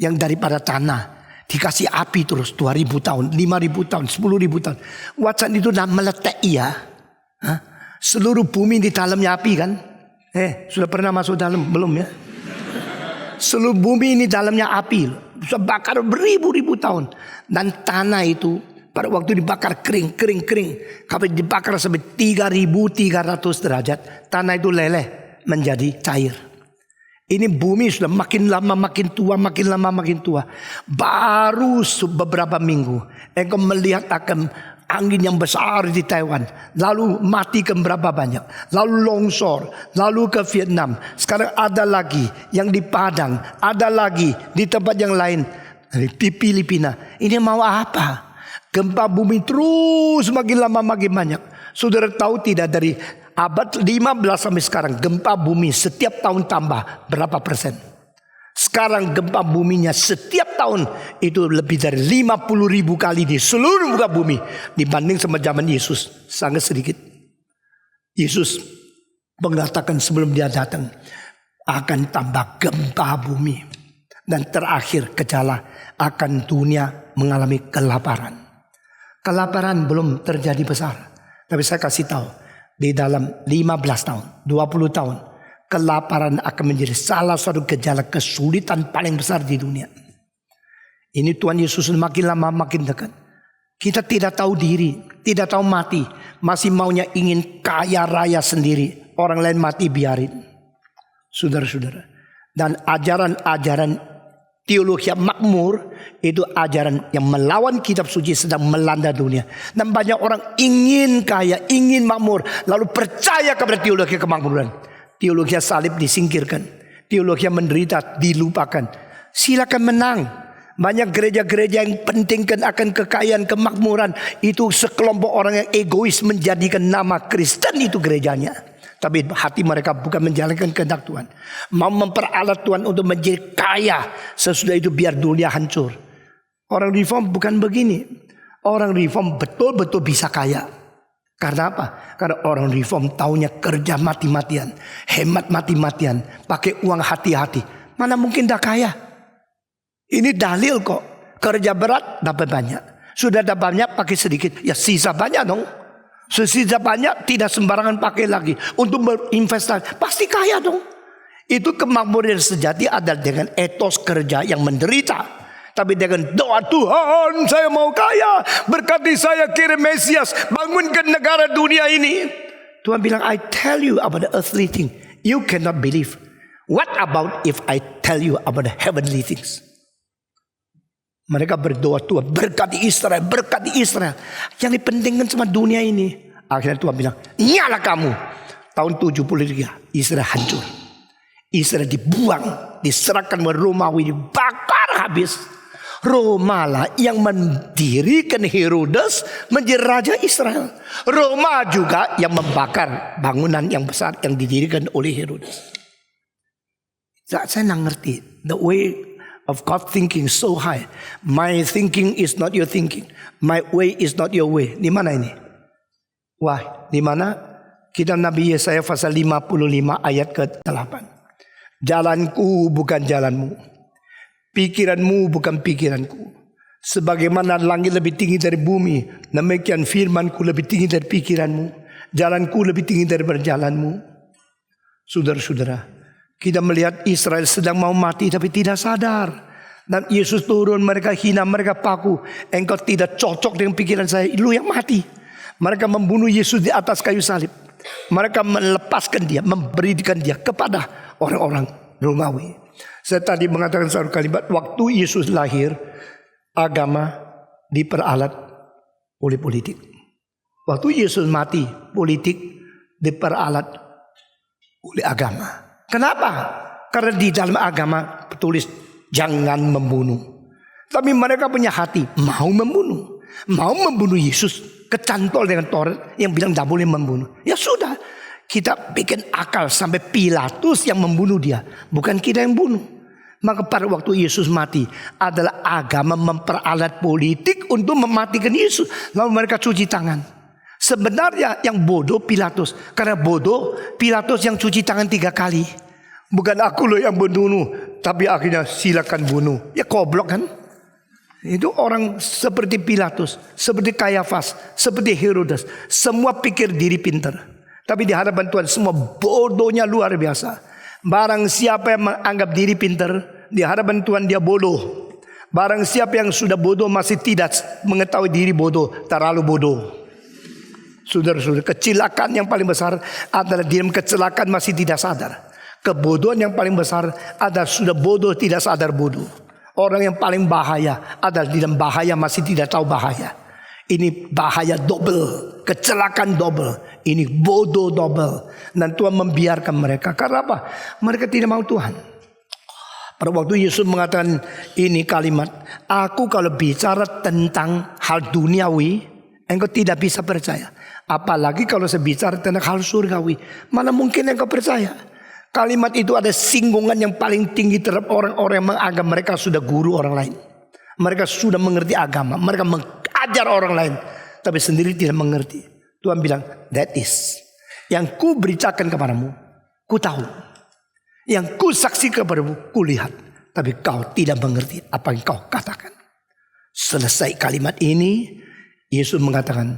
yang daripada tanah dikasih api terus 2000 tahun, 5000 tahun, 10.000 tahun. Wajan itu tidak meletak ya. Seluruh bumi di dalamnya api kan? Sudah pernah masuk dalam belum ya? Seluruh bumi ini dalamnya api. Bisa bakar beribu-ribu tahun. Dan tanah itu pada waktu dibakar kering. Kalau dibakar sampai 3.300 derajat. Tanah itu leleh menjadi cair. Ini bumi sudah makin lama makin tua. Baru beberapa minggu engkau melihat akan angin yang besar di Taiwan. Lalu mati ke berapa banyak. Lalu longsor. Lalu ke Vietnam. Sekarang ada lagi yang di Padang. Ada lagi di tempat yang lain. Di Filipina. Ini mau apa? Gempa bumi terus makin lama makin banyak. Saudara tahu tidak dari abad 15 sampai sekarang. Gempa bumi setiap tahun tambah berapa persen? Sekarang gempa buminya setiap tahun itu lebih dari 50.000 kali di seluruh muka bumi. Dibanding sama zaman Yesus sangat sedikit. Yesus mengatakan sebelum dia datang, akan tambah gempa bumi. Dan terakhir gejala akan dunia mengalami kelaparan. Kelaparan belum terjadi besar. Tapi saya kasih tahu, di dalam 15 tahun, 20 tahun, kelaparan akan menjadi salah satu gejala kesulitan paling besar di dunia. Ini Tuhan Yesus makin lama makin dekat. Kita tidak tahu diri, tidak tahu mati. Masih maunya ingin kaya raya sendiri. Orang lain mati biarin. Saudara-saudara. Dan ajaran-ajaran teologi makmur itu ajaran yang melawan kitab suci sedang melanda dunia. Dan banyak orang ingin kaya, ingin makmur. Lalu percaya kepada teologi kemakmuran. Teologi salib disingkirkan. Teologi menderita dilupakan. Silakan menang. Banyak gereja-gereja yang pentingkan akan kekayaan, kemakmuran. Itu sekelompok orang yang egois menjadikan nama Kristen itu gerejanya. Tapi hati mereka bukan menjalankan kehendak Tuhan. Mau memperalat Tuhan untuk menjadi kaya. Sesudah itu biar dunia hancur. Orang reform bukan begini. Orang reform betul-betul bisa kaya. Karena apa? Karena orang reform taunya kerja mati-matian. Hemat mati-matian. Pakai uang hati-hati. Mana mungkin dah kaya? Ini dalil kok. Kerja berat dapat banyak. Sudah dapat banyak pakai sedikit. Ya sisa banyak dong. Sisa banyak tidak sembarangan pakai lagi. Untuk berinvestasi. Pasti kaya dong. Itu kemakmuran sejati adalah dengan etos kerja yang menderita. Tapi dengan doa Tuhan saya mau kaya. Berkati saya kirim Mesias. Bangunkan negara dunia ini. Tuhan bilang I tell you about the earthly thing. You cannot believe. What about if I tell you about the heavenly things? Mereka berdoa Tuhan berkati Israel, berkati Israel. Yang dipentingkan sama dunia ini. Akhirnya Tuhan bilang, nyala kamu. Tahun 73 Israel hancur. Israel dibuang, diserahkan ke Romawi, dibakar habis. Roma lah yang mendirikan Herodes menjadi raja Israel. Roma juga yang membakar bangunan yang besar yang didirikan oleh Herodes. Saya tidak ngerti the way of God thinking so high. My thinking is not your thinking. My way is not your way. Di mana ini? Wah, di mana? Kitab Nabi Yesaya pasal 55 ayat ke-8. Jalanku bukan jalanmu. Pikiranmu bukan pikiranku. Sebagaimana langit lebih tinggi dari bumi, demikian firmanku lebih tinggi dari pikiranmu. Jalanku lebih tinggi daripada jalanmu. Saudara-saudara, kita melihat Israel sedang mau mati tapi tidak sadar. Dan Yesus turun, mereka hina, mereka paku. Engkau tidak cocok dengan pikiran saya, lu yang mati. Mereka membunuh Yesus di atas kayu salib. Mereka melepaskan dia, memberikan dia kepada orang-orang Romawi. Saya tadi mengatakan satu kalimat, waktu Yesus lahir, agama diperalat oleh politik. Waktu Yesus mati, politik diperalat oleh agama. Kenapa? Karena di dalam agama tulis jangan membunuh. Tapi mereka punya hati mau membunuh. Mau membunuh Yesus. Kecantol dengan Taurat yang bilang tidak boleh membunuh. Ya sudah. Kita bikin akal sampai Pilatus yang membunuh dia. Bukan kita yang bunuh. Maka pada waktu Yesus mati adalah agama memperalat politik untuk mematikan Yesus. Lalu mereka cuci tangan. Sebenarnya yang bodoh Pilatus. Karena bodoh Pilatus yang cuci tangan 3 kali. Bukan aku loh yang membunuh. Tapi akhirnya silakan bunuh. Ya goblok kan. Itu orang seperti Pilatus. Seperti Kayafas. Seperti Herodes. Semua pikir diri pintar. Tapi di hadapan Tuhan semua bodohnya luar biasa. Barang siapa yang menganggap diri pintar, di hadapan Tuhan dia bodoh. Barang siapa yang sudah bodoh masih tidak mengetahui diri bodoh, terlalu bodoh. Saudara-saudara, kecelakaan yang paling besar adalah dalam kecelakaan masih tidak sadar. Kebodohan yang paling besar adalah sudah bodoh tidak sadar bodoh. Orang yang paling bahaya adalah di dalam bahaya masih tidak tahu bahaya. Ini bahaya double, kecelakaan double. Ini bodoh double. Dan Tuhan membiarkan mereka. Karena apa? Mereka tidak mau Tuhan. Pada waktu Yesus mengatakan ini kalimat, aku kalau bicara tentang hal duniawi, engkau tidak bisa percaya. Apalagi kalau saya bicara tentang hal surgawi, mana mungkin engkau percaya. Kalimat itu ada singgungan yang paling tinggi terhadap orang-orang yang menganggap mereka sudah guru orang lain. Mereka sudah mengerti agama. Mereka mengajar orang lain. Tapi sendiri tidak mengerti. Tuhan bilang, that is. Yang ku beritakan kepadamu, ku tahu. Yang ku saksi kepadamu, kulihat, tapi kau tidak mengerti apa yang kau katakan. Selesai kalimat ini, Yesus mengatakan,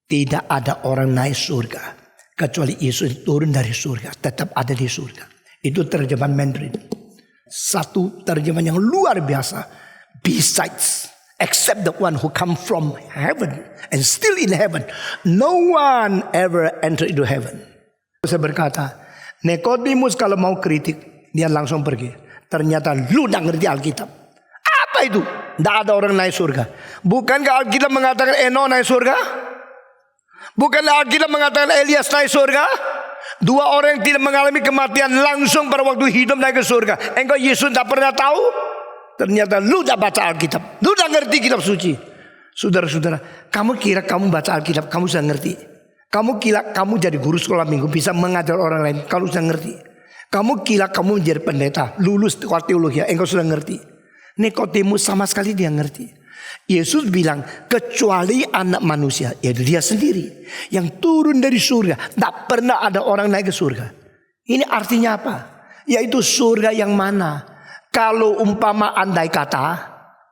tidak ada orang naik surga kecuali Yesus turun dari surga, tetap ada di surga. Itu terjemahan Mandarin. Satu terjemahan yang luar biasa. Besides, except the one who come from heaven and still in heaven, no one ever enter into heaven. Saya berkata, Nikodemus kalau mau kritik, dia langsung pergi. Ternyata lu tidak ngerti Alkitab. Apa itu? Tidak ada orang naik surga. Bukankah Alkitab mengatakan Enoch naik surga? Bukankah Alkitab mengatakan Elias naik surga? Dua orang yang tidak mengalami kematian langsung pada waktu hidup naik ke surga. Engkau Yesus tidak pernah tahu? Ternyata lu tidak baca Alkitab. Lu tidak ngerti kitab suci. Saudara-saudara, kamu kira kamu baca Alkitab, kamu sudah ngerti. Kamu kira kamu jadi guru sekolah minggu bisa mengajar orang lain, kamu sudah ngerti. Kamu kira kamu menjadi pendeta, lulus sekolah teologi, engkau sudah ngerti. Nikodemus sama sekali dia ngerti. Yesus bilang kecuali anak manusia, yaitu dia sendiri yang turun dari surga. Tidak pernah ada orang naik ke surga. Ini artinya apa? Yaitu surga yang mana? Kalau umpama andai kata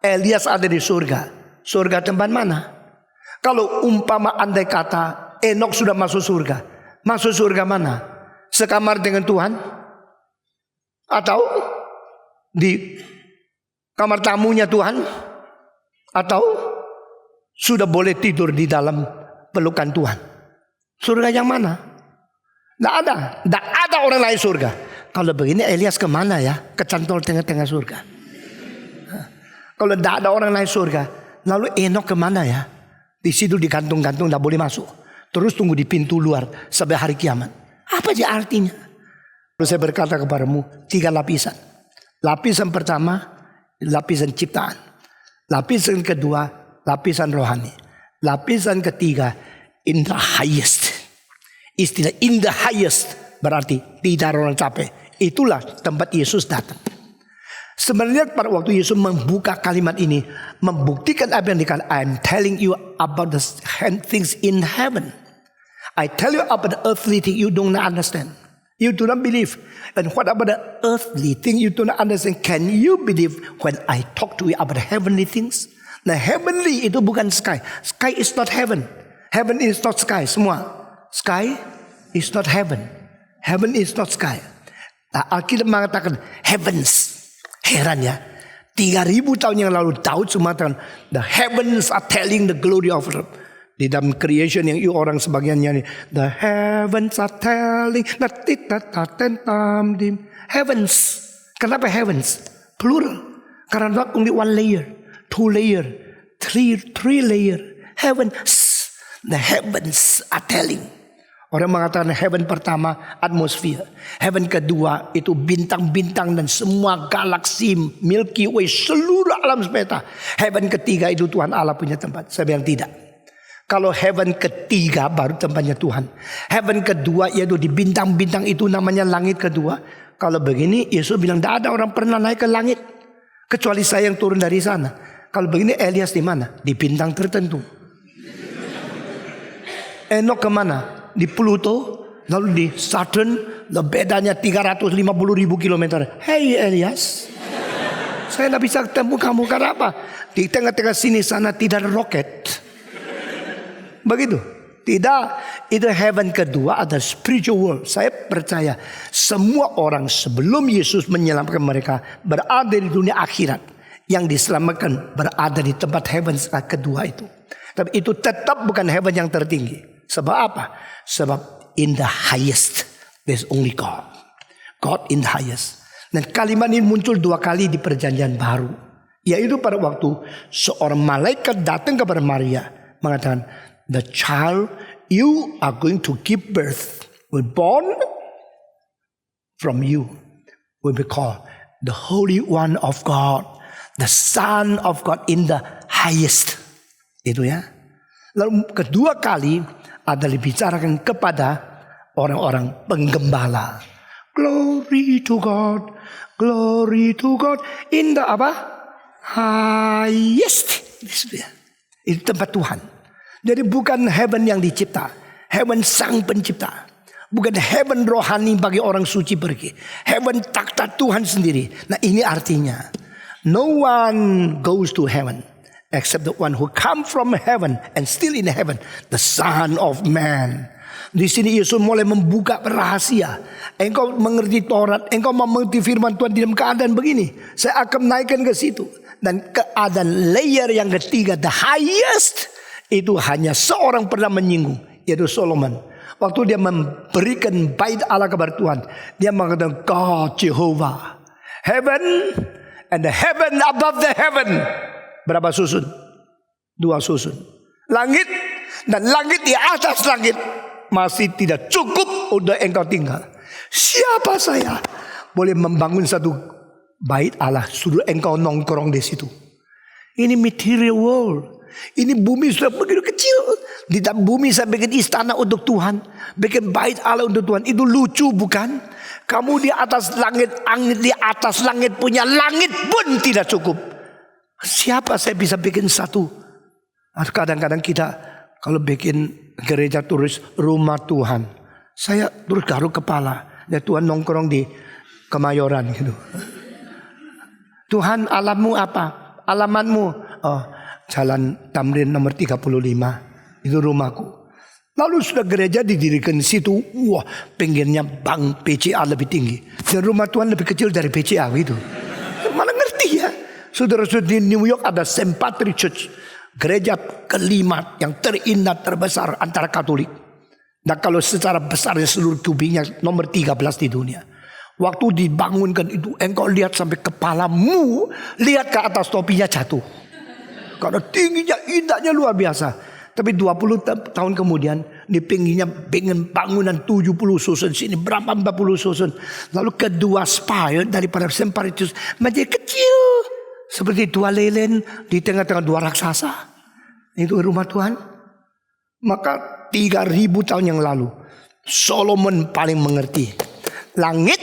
Elias ada di surga, surga tempat mana? Kalau umpama andai kata Enoch sudah masuk surga mana? Sekamar dengan Tuhan? Atau di kamar tamunya Tuhan? Atau sudah boleh tidur di dalam pelukan Tuhan? Surga yang mana? Tidak ada orang lain surga. Kalau begini Elias kemana ya? Kecantol tengah-tengah surga. Kalau tidak ada orang lain surga, lalu Enoch kemana ya? Di situ digantung-gantung, tidak boleh masuk. Terus tunggu di pintu luar sampai hari kiamat. Apa sih artinya? Lalu saya berkata kepadamu 3 lapisan. Lapisan pertama, lapisan ciptaan. Lapisan kedua, lapisan rohani. Lapisan ketiga, in the highest. Istilah in the highest berarti tidak orang capek. Itulah tempat Yesus datang. Sebenarnya pada waktu Yesus membuka kalimat ini, membuktikan apa yang dikatakan, I'm telling you about the things in heaven. I tell you about the earthly thing you don't understand. You do not believe. And what about the earthly thing you do not understand? Can you believe when I talk to you about the heavenly things? Nah, heavenly itu bukan sky. Sky is not heaven. Heaven is not sky. Semua. Sky is not heaven. Heaven is not sky. Nah, Alkitab mengatakan heavens. Heran ya. 3000 tahun yang lalu Daud mengatakan the heavens are telling the glory of God. Di dalam creation yang orang sebagian nyanyi, the heavens are telling heavens. Kenapa heavens? Plural. Karena not only 1 layer, 2 layer, 3 layer. Heavens. The heavens are telling. Orang mengatakan heaven pertama atmosfer. Heaven kedua itu bintang-bintang dan semua galaksi Milky Way, seluruh alam semesta. Heaven ketiga itu Tuhan Allah punya tempat. Saya bilang tidak. Kalau heaven ketiga baru tempatnya Tuhan. Heaven kedua yaitu di bintang-bintang itu namanya langit kedua. Kalau begini Yesus bilang tidak ada orang pernah naik ke langit kecuali saya yang turun dari sana. Kalau begini Elias di mana? Di bintang tertentu. Enoch kemana? Di Pluto, lalu di Saturn, bedanya 350.000 kilometer. Hey Elias, saya tidak bisa ketemu kamu karena apa? Di tengah-tengah sini sana tidak ada roket. Begitu? Tidak, itu heaven kedua ada spiritual world. Saya percaya semua orang sebelum Yesus menyelamatkan mereka berada di dunia akhirat. Yang diselamatkan berada di tempat heaven kedua itu. Tapi itu tetap bukan heaven yang tertinggi. Sebab apa? Sebab in the highest there's only God. God in the highest. Dan kalimat ini muncul 2 kali di perjanjian baru. Yaitu pada waktu seorang malaikat datang kepada Maria mengatakan, the child you are going to give birth will born from you will be called the Holy One of God, the Son of God in the highest. Itu ya. Lalu kedua kali adalah dibicarakan kepada orang-orang penggembala. Glory to God in the apa? Highest. Itu tempat Tuhan. Jadi bukan heaven yang dicipta, heaven sang pencipta. Bukan heaven rohani bagi orang suci pergi. Heaven takhta Tuhan sendiri. Nah ini artinya, no one goes to heaven except the one who come from heaven and still in heaven, the Son of Man. Di sini Yesus mulai membuka rahasia. Engkau mengerti Taurat, engkau mengerti firman Tuhan dalam keadaan begini. Saya akan naikkan ke situ. Dan keadaan layer yang ketiga, the highest, itu hanya seorang pernah menyinggung, yaitu Solomon. Waktu dia memberikan bait Allah kepada Tuhan, dia mengatakan God Jehovah, heaven and the heaven above the heaven. Berapa susun? 2 susun. Langit dan langit di atas langit masih tidak cukup untuk engkau tinggal. Siapa saya boleh membangun satu bait Allah suruh engkau nongkrong di situ? Ini material world. Ini bumi sudah begitu kecil. Di bumi saya bikin istana untuk Tuhan, bikin bait Allah untuk Tuhan. Itu lucu bukan? Kamu di atas langit, di atas langit punya langit pun tidak cukup. Siapa saya bisa bikin satu? Kadang-kadang kita kalau bikin gereja tulis rumah Tuhan, saya terus garuk kepala. Ya Tuhan nongkrong di Kemayoran gitu. Tuhan alammu apa? Alamatmu? Oh, Jalan Tamrin nomor 35. Itu rumahku. Lalu sudah gereja didirikan di situ. Wah, pinggirnya bank PCA lebih tinggi. Dan rumah Tuhan lebih kecil dari PCA gitu. Mana ngerti ya? Saudara-saudara, di New York ada St. Patrick Church. Gereja kelima yang terindah terbesar antara Katolik. Dan kalau secara besarnya seluruh kubiknya nomor 13 di dunia. Waktu dibangunkan itu engkau lihat sampai kepalamu, lihat ke atas topinya jatuh. Karena tingginya, indahnya luar biasa. Tapi 20 tahun kemudian di pinggirnya bangunan 70 susun, sini berapa 40 susun. Lalu kedua spire daripada St. Patrick menjadi kecil. Seperti 2 lelen di tengah-tengah 2 raksasa. Itu rumah Tuhan. Maka 3000 tahun yang lalu Solomon paling mengerti. Langit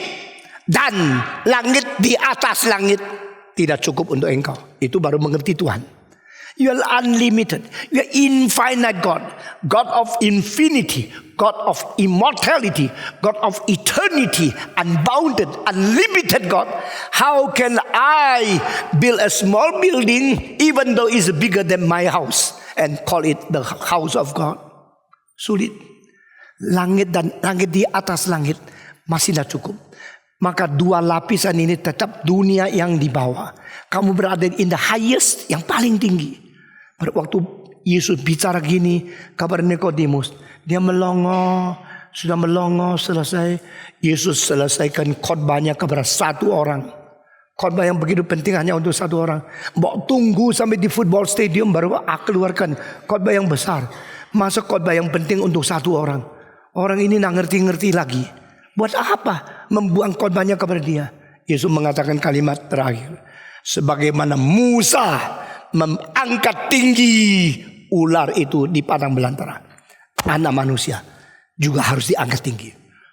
dan langit di atas langit tidak cukup untuk engkau. Itu baru mengerti Tuhan. You are unlimited. You are infinite God. God of infinity. God of immortality. God of eternity. Unbounded, unlimited God. How can I build a small building even though it's bigger than my house and call it the house of God? Sulit. Langit dan langit di atas langit masih tidak cukup. Maka 2 lapisan ini tetap dunia yang di bawah. Kamu berada in the highest, yang paling tinggi. Pada waktu Yesus bicara gini kepada Nikodemus, dia melongo, sudah melongo selesai. Yesus selesaikan khotbahnya kepada 1 orang. Khotbah yang begitu penting hanya untuk 1 orang. Mbok tunggu sampai di football stadium baru keluarkan khotbah yang besar. Masa khotbah yang penting untuk 1 orang. Orang ini tidak ngerti-ngerti lagi. Buat apa membuang khotbahnya kepada dia? Yesus mengatakan kalimat terakhir. Sebagaimana Musa mengangkat tinggi ular itu di padang belantara, anak manusia juga harus diangkat tinggi.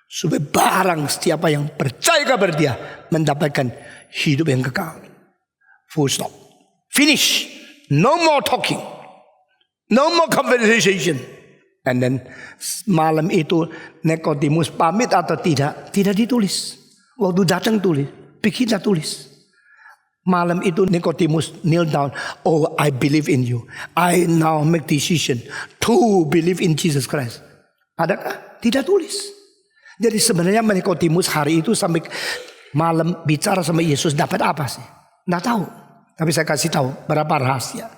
Supaya barang siapa yang percaya kepada dia mendapatkan hidup yang kekal. Full stop. Finish. No more talking. No more conversation. And then malam itu Nikodemus pamit atau tidak ditulis. Waktu datang tulis, pikirnya tulis. Malam itu Nikodemus kneel down. Oh, I believe in you. I now make decision to believe in Jesus Christ. Adakah? Tidak tulis. Jadi sebenarnya Nikodemus hari itu sampai malam bicara sama Yesus dapat apa sih? Nggak tahu. Tapi saya kasih tahu berapa rahasia.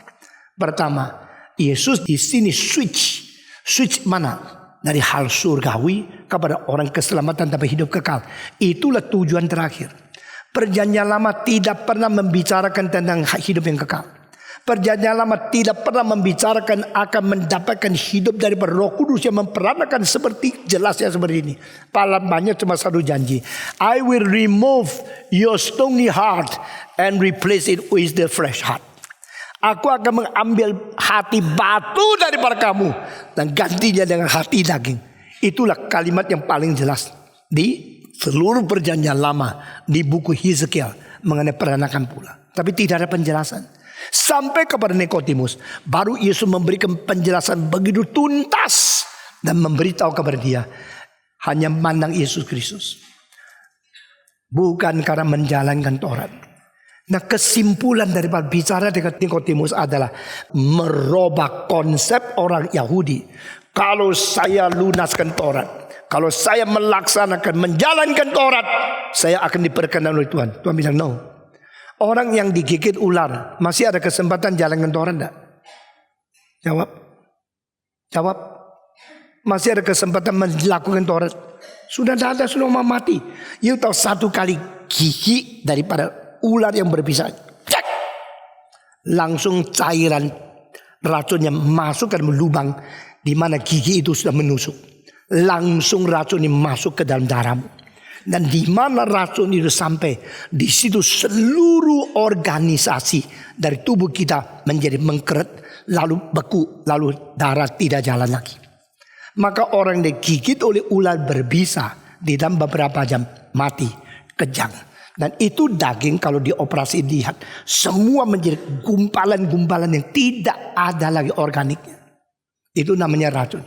Pertama, Yesus di sini switch mana? Dari hal surgawi kepada orang keselamatan tapi hidup kekal. Itulah tujuan terakhir. Perjanjian lama tidak pernah membicarakan tentang hidup yang kekal. Perjanjian lama tidak pernah membicarakan akan mendapatkan hidup dari Roh Kudus yang memperanakan seperti jelasnya seperti ini. Palamanya cuma 1 janji. I will remove your stony heart and replace it with the fresh heart. Aku akan mengambil hati batu daripada kamu dan gantinya dengan hati daging. Itulah kalimat yang paling jelas di seluruh perjanjian lama di buku Hizkiel mengenai peranakan pula. Tapi tidak ada penjelasan. Sampai kepada Nikodemus, baru Yesus memberikan penjelasan begitu tuntas dan memberitahu kepada dia hanya mandang Yesus Kristus. Bukan karena menjalankan Taurat. Nah, kesimpulan daripada bicara dengan Nikodemus adalah merubah konsep orang Yahudi. Kalau saya lunaskan Taurat, kalau saya melaksanakan, menjalankan Taurat, saya akan diperkenan oleh Tuhan. Tuhan bilang no. Orang yang digigit ular masih ada kesempatan jalankan Taurat enggak? Jawab. Masih ada kesempatan melakukan Taurat? Sudah tidak ada, sudah mau mati. You tahu satu kali gigi daripada ular yang berbisa, cek, langsung cairan racunnya masuk ke dalam lubang di mana gigi itu sudah menusuk. Langsung racun ini masuk ke dalam darahmu. Dan di mana racun itu sampai, di situ seluruh organisasi dari tubuh kita menjadi mengkeret, lalu beku, lalu darah tidak jalan lagi. Maka orang yang digigit oleh ular berbisa di dalam beberapa jam mati, kejang. Dan itu daging kalau dioperasi lihat semua menjadi gumpalan-gumpalan yang tidak ada lagi organiknya. Itu namanya racun.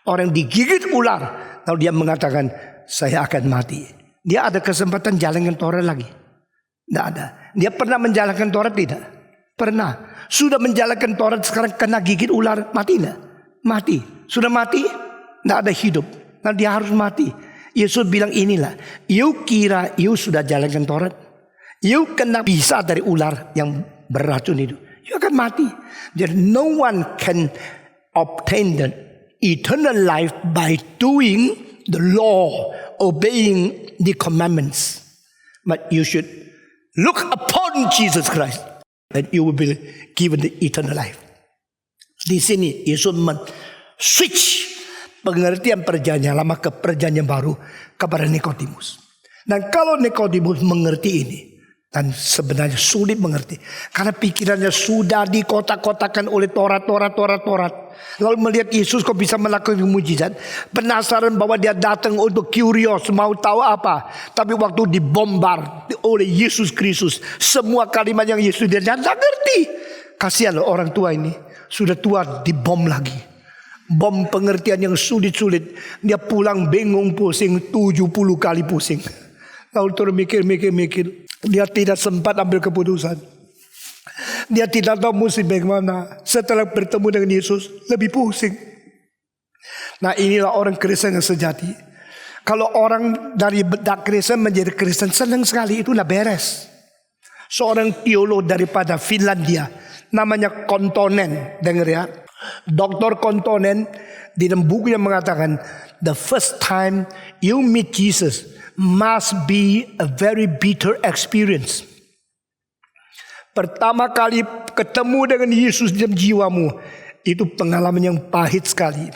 Orang digigit ular lalu dia mengatakan saya akan mati. Dia ada kesempatan jalankan Taurat lagi? Tidak ada. Dia pernah menjalankan Taurat tidak? Pernah. Sudah menjalankan Taurat sekarang kena gigit ular mati tidak? Mati. Sudah mati? Tidak ada hidup. Nah dia harus mati. Yesus bilang inilah, you kira you sudah jalankan Taurat, you kena bisa dari ular yang beracun itu, you akan mati. Jadi no one can obtain the eternal life by doing the law, obeying the commandments. But you should look upon Jesus Christ, and you will be given the eternal life. Di sini Yesus switch pengertian perjanjian lama ke perjanjian baru kepada Nikodemus. Dan kalau Nikodemus mengerti ini, dan sebenarnya sulit mengerti karena pikirannya sudah dikotak-kotakan oleh Taurat. Lalu melihat Yesus kok bisa melakukan mujizat, penasaran bahwa dia datang untuk curious, mau tahu apa. Tapi waktu dibombar oleh Yesus Kristus, semua kalimat yang Yesus dia tidak ngerti. Kasihan loh orang tua ini, sudah tua dibom lagi. Bom pengertian yang sulit-sulit. Dia pulang bingung, pusing, 70 kali pusing. Lalu terus mikir. Dia tidak sempat ambil keputusan. Dia tidak tahu mesti bagaimana. Setelah bertemu dengan Yesus, lebih pusing. Nah inilah orang Kristen yang sejati. Kalau orang dari bedak Kristen menjadi Kristen, senang sekali, itulah beres. Seorang teolog daripada Finlandia, namanya Kontonen, dengar ya. Dr. Kontonen di dalam buku yang mengatakan the first time you meet Jesus must be a very bitter experience. Pertama kali ketemu dengan Yesus dalam jiwamu itu pengalaman yang pahit sekali.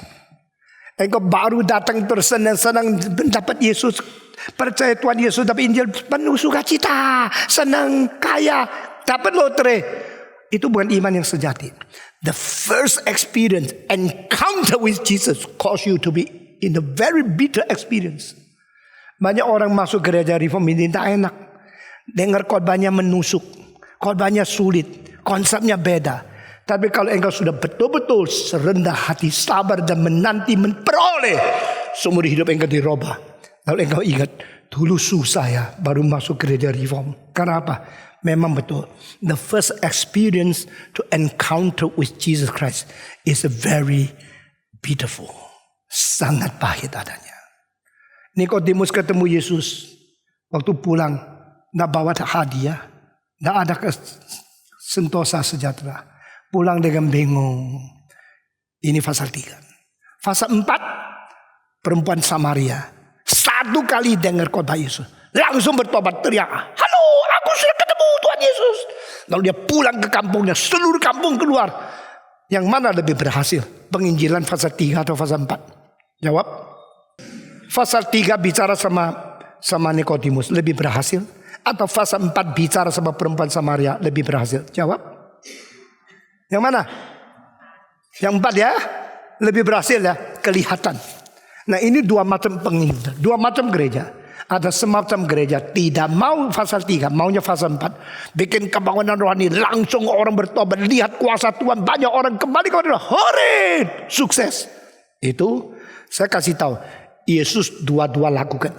Engkau baru datang tersenang-senang mendapat Yesus, percaya Tuhan Yesus, tapi Injil penuh sukacita, senang, kaya, dapat lotre. Itu bukan iman yang sejati. The first experience, encounter with Jesus, cause you to be in a very bitter experience. Banyak orang masuk gereja reform ini tak enak. Dengar khotbahnya menusuk, khotbahnya sulit, konsepnya beda. Tapi kalau engkau sudah betul-betul serendah hati, sabar dan menanti memperoleh, seumur hidup engkau dirubah. Lalu engkau ingat, dulu susah ya baru masuk gereja reform. Karena apa? Memang betul. The first experience to encounter with Jesus Christ is a very beautiful. Sangat pahit adanya. Nikodemus ketemu Yesus. Waktu pulang, tidak bawa hadiah. Tidak ada sentosa sejahtera. Pulang dengan bingung. Ini pasal 3. Pasal 4, perempuan Samaria. Satu kali dengar khotbah Yesus, langsung bertobat, teriak, halo, aku sudah ketemu Tuhan Yesus. Lalu dia pulang ke kampungnya, seluruh kampung keluar. Yang mana lebih berhasil? Penginjilan pasal 3 atau pasal 4? Jawab. Pasal 3 bicara sama Nikodemus lebih berhasil, atau pasal 4 bicara sama perempuan Samaria lebih berhasil? Jawab. Yang mana? Yang 4 ya, lebih berhasil ya, kelihatan. Nah ini dua macam penginjilan, dua macam gereja. Ada semacam gereja tidak mau pasal 3, maunya pasal 4. Bikin kebangunan rohani, langsung orang bertobat, lihat kuasa Tuhan, banyak orang kembali kepada Tuhan. Hore, sukses. Itu saya kasih tahu, Yesus dua-dua lakukan.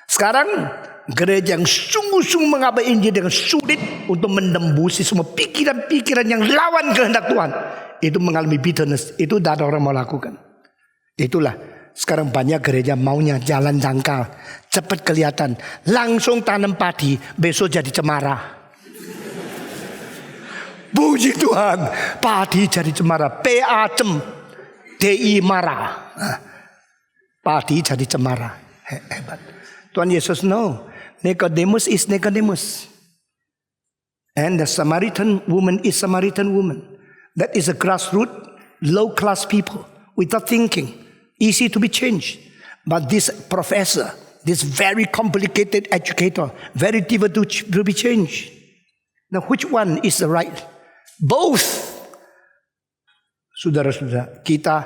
Sekarang gereja yang sungguh-sungguh mengabai Injil dengan sulit untuk menembusi semua pikiran-pikiran yang lawan kehendak Tuhan, itu mengalami bitterness. Itu tidak ada orang mau lakukan. Itulah sekarang banyak gereja maunya jalan dangkal, cepat kelihatan, langsung tanam padi, besok jadi cemara. Puji Tuhan, padi jadi cemara. PA cem, DI marah. Padi jadi cemara. Hebat. Tuhan Yesus no. Nicodemus is Nicodemus. And the Samaritan woman is Samaritan woman. That is a grassroots, low class people without thinking. Easy to be changed. But this professor, this very complicated educator, very difficult to be changed. Now which one is the right? Both. Saudara-saudara, kita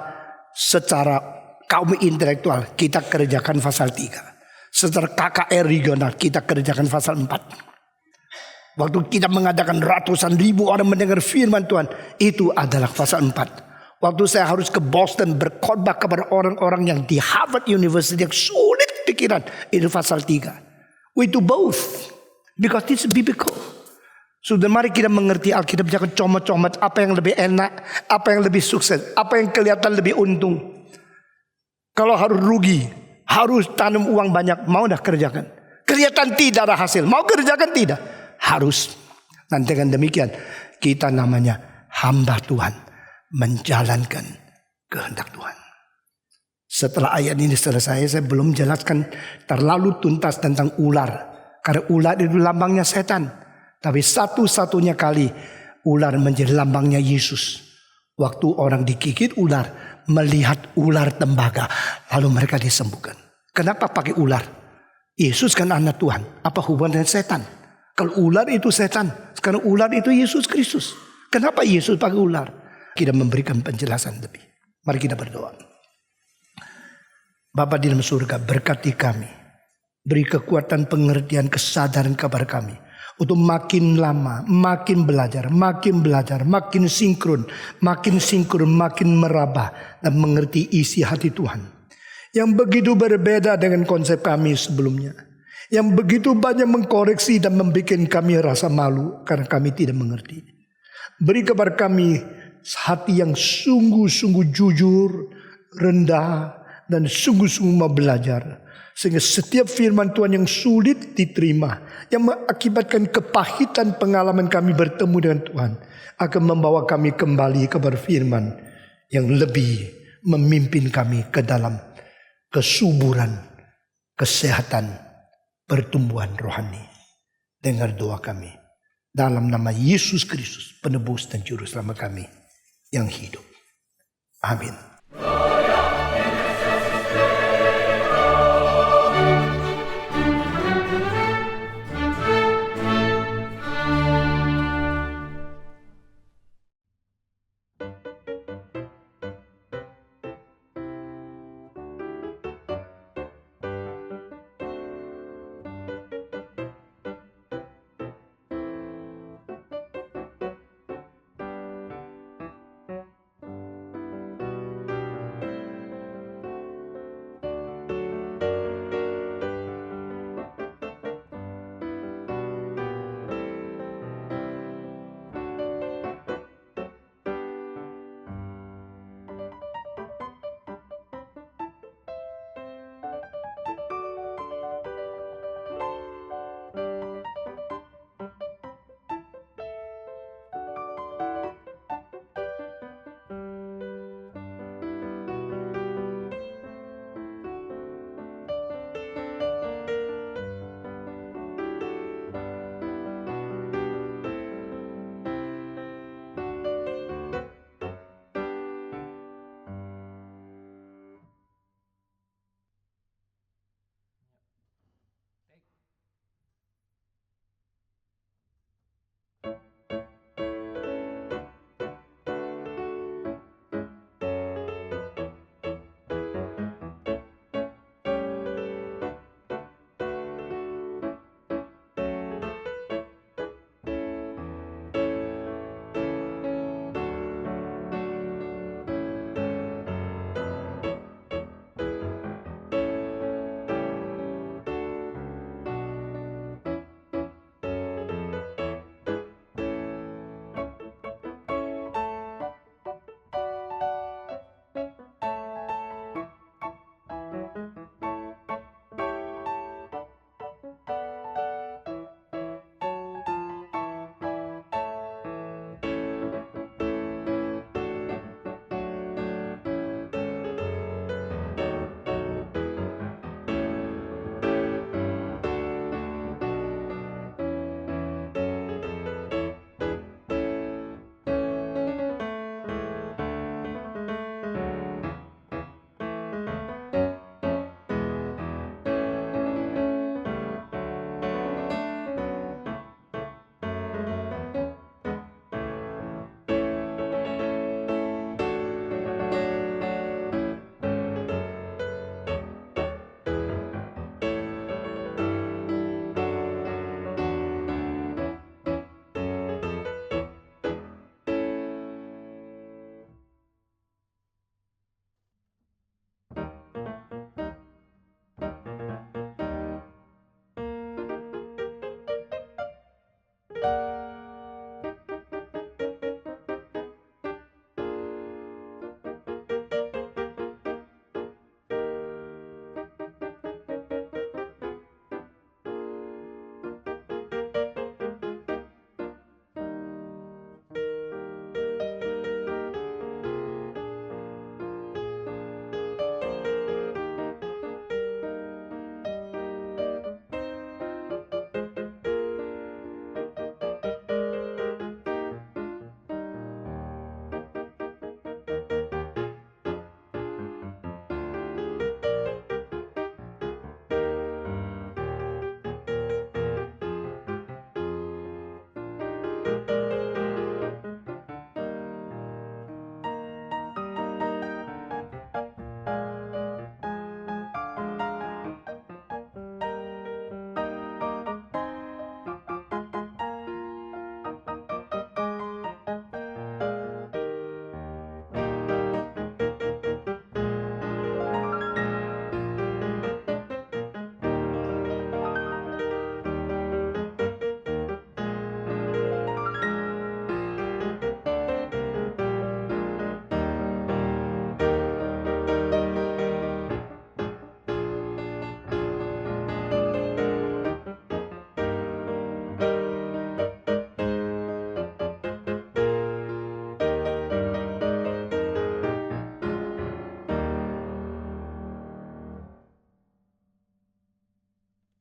secara kaum intelektual kita kerjakan pasal 3. Secara KKR regional kita kerjakan pasal 4. Waktu kita mengadakan ratusan ribu orang mendengar firman Tuhan, itu adalah pasal 4. Waktu saya harus ke Boston berkhotbah kepada orang-orang yang di Harvard University yang sulit pikiran, itu pasal 3. We do both because it's biblical. Sudah mari kita mengerti Alkitab, jangan comot-comot apa yang lebih enak, apa yang lebih sukses, apa yang kelihatan lebih untung. Kalau harus rugi, harus tanam uang banyak, mau dah kerjakan. Kelihatan tidak ada hasil, mau kerjakan tidak. Harus. Nanti dengan demikian kita namanya hamba Tuhan, menjalankan kehendak Tuhan. Setelah ayat ini selesai, saya belum jelaskan terlalu tuntas tentang ular. Karena ular itu lambangnya setan. Tapi satu-satunya kali ular menjadi lambangnya Yesus. Waktu orang digigit ular, melihat ular tembaga, lalu mereka disembuhkan. Kenapa pakai ular? Yesus kan anak Tuhan. Apa hubungan dengan setan? Kalau ular itu setan, sekarang ular itu Yesus Kristus. Kenapa Yesus pakai ular? Kita memberikan penjelasan lebih. Mari kita berdoa. Bapa di dalam surga, berkati kami. Beri kekuatan, pengertian, kesadaran kepada kami. Untuk makin lama, makin belajar, makin sinkron, makin meraba dan mengerti isi hati Tuhan. Yang begitu berbeda dengan konsep kami sebelumnya. Yang begitu banyak mengkoreksi dan membuat kami rasa malu karena kami tidak mengerti. Beri kepada kami hati yang sungguh-sungguh jujur, rendah, dan sungguh-sungguh mau belajar. Sehingga setiap firman Tuhan yang sulit diterima, yang mengakibatkan kepahitan pengalaman kami bertemu dengan Tuhan, akan membawa kami kembali kepada firman yang lebih memimpin kami ke dalam kesuburan, kesehatan, pertumbuhan rohani. Dengar doa kami. Dalam nama Yesus Kristus, penebus dan juru selamat kami yang hidup. Amin.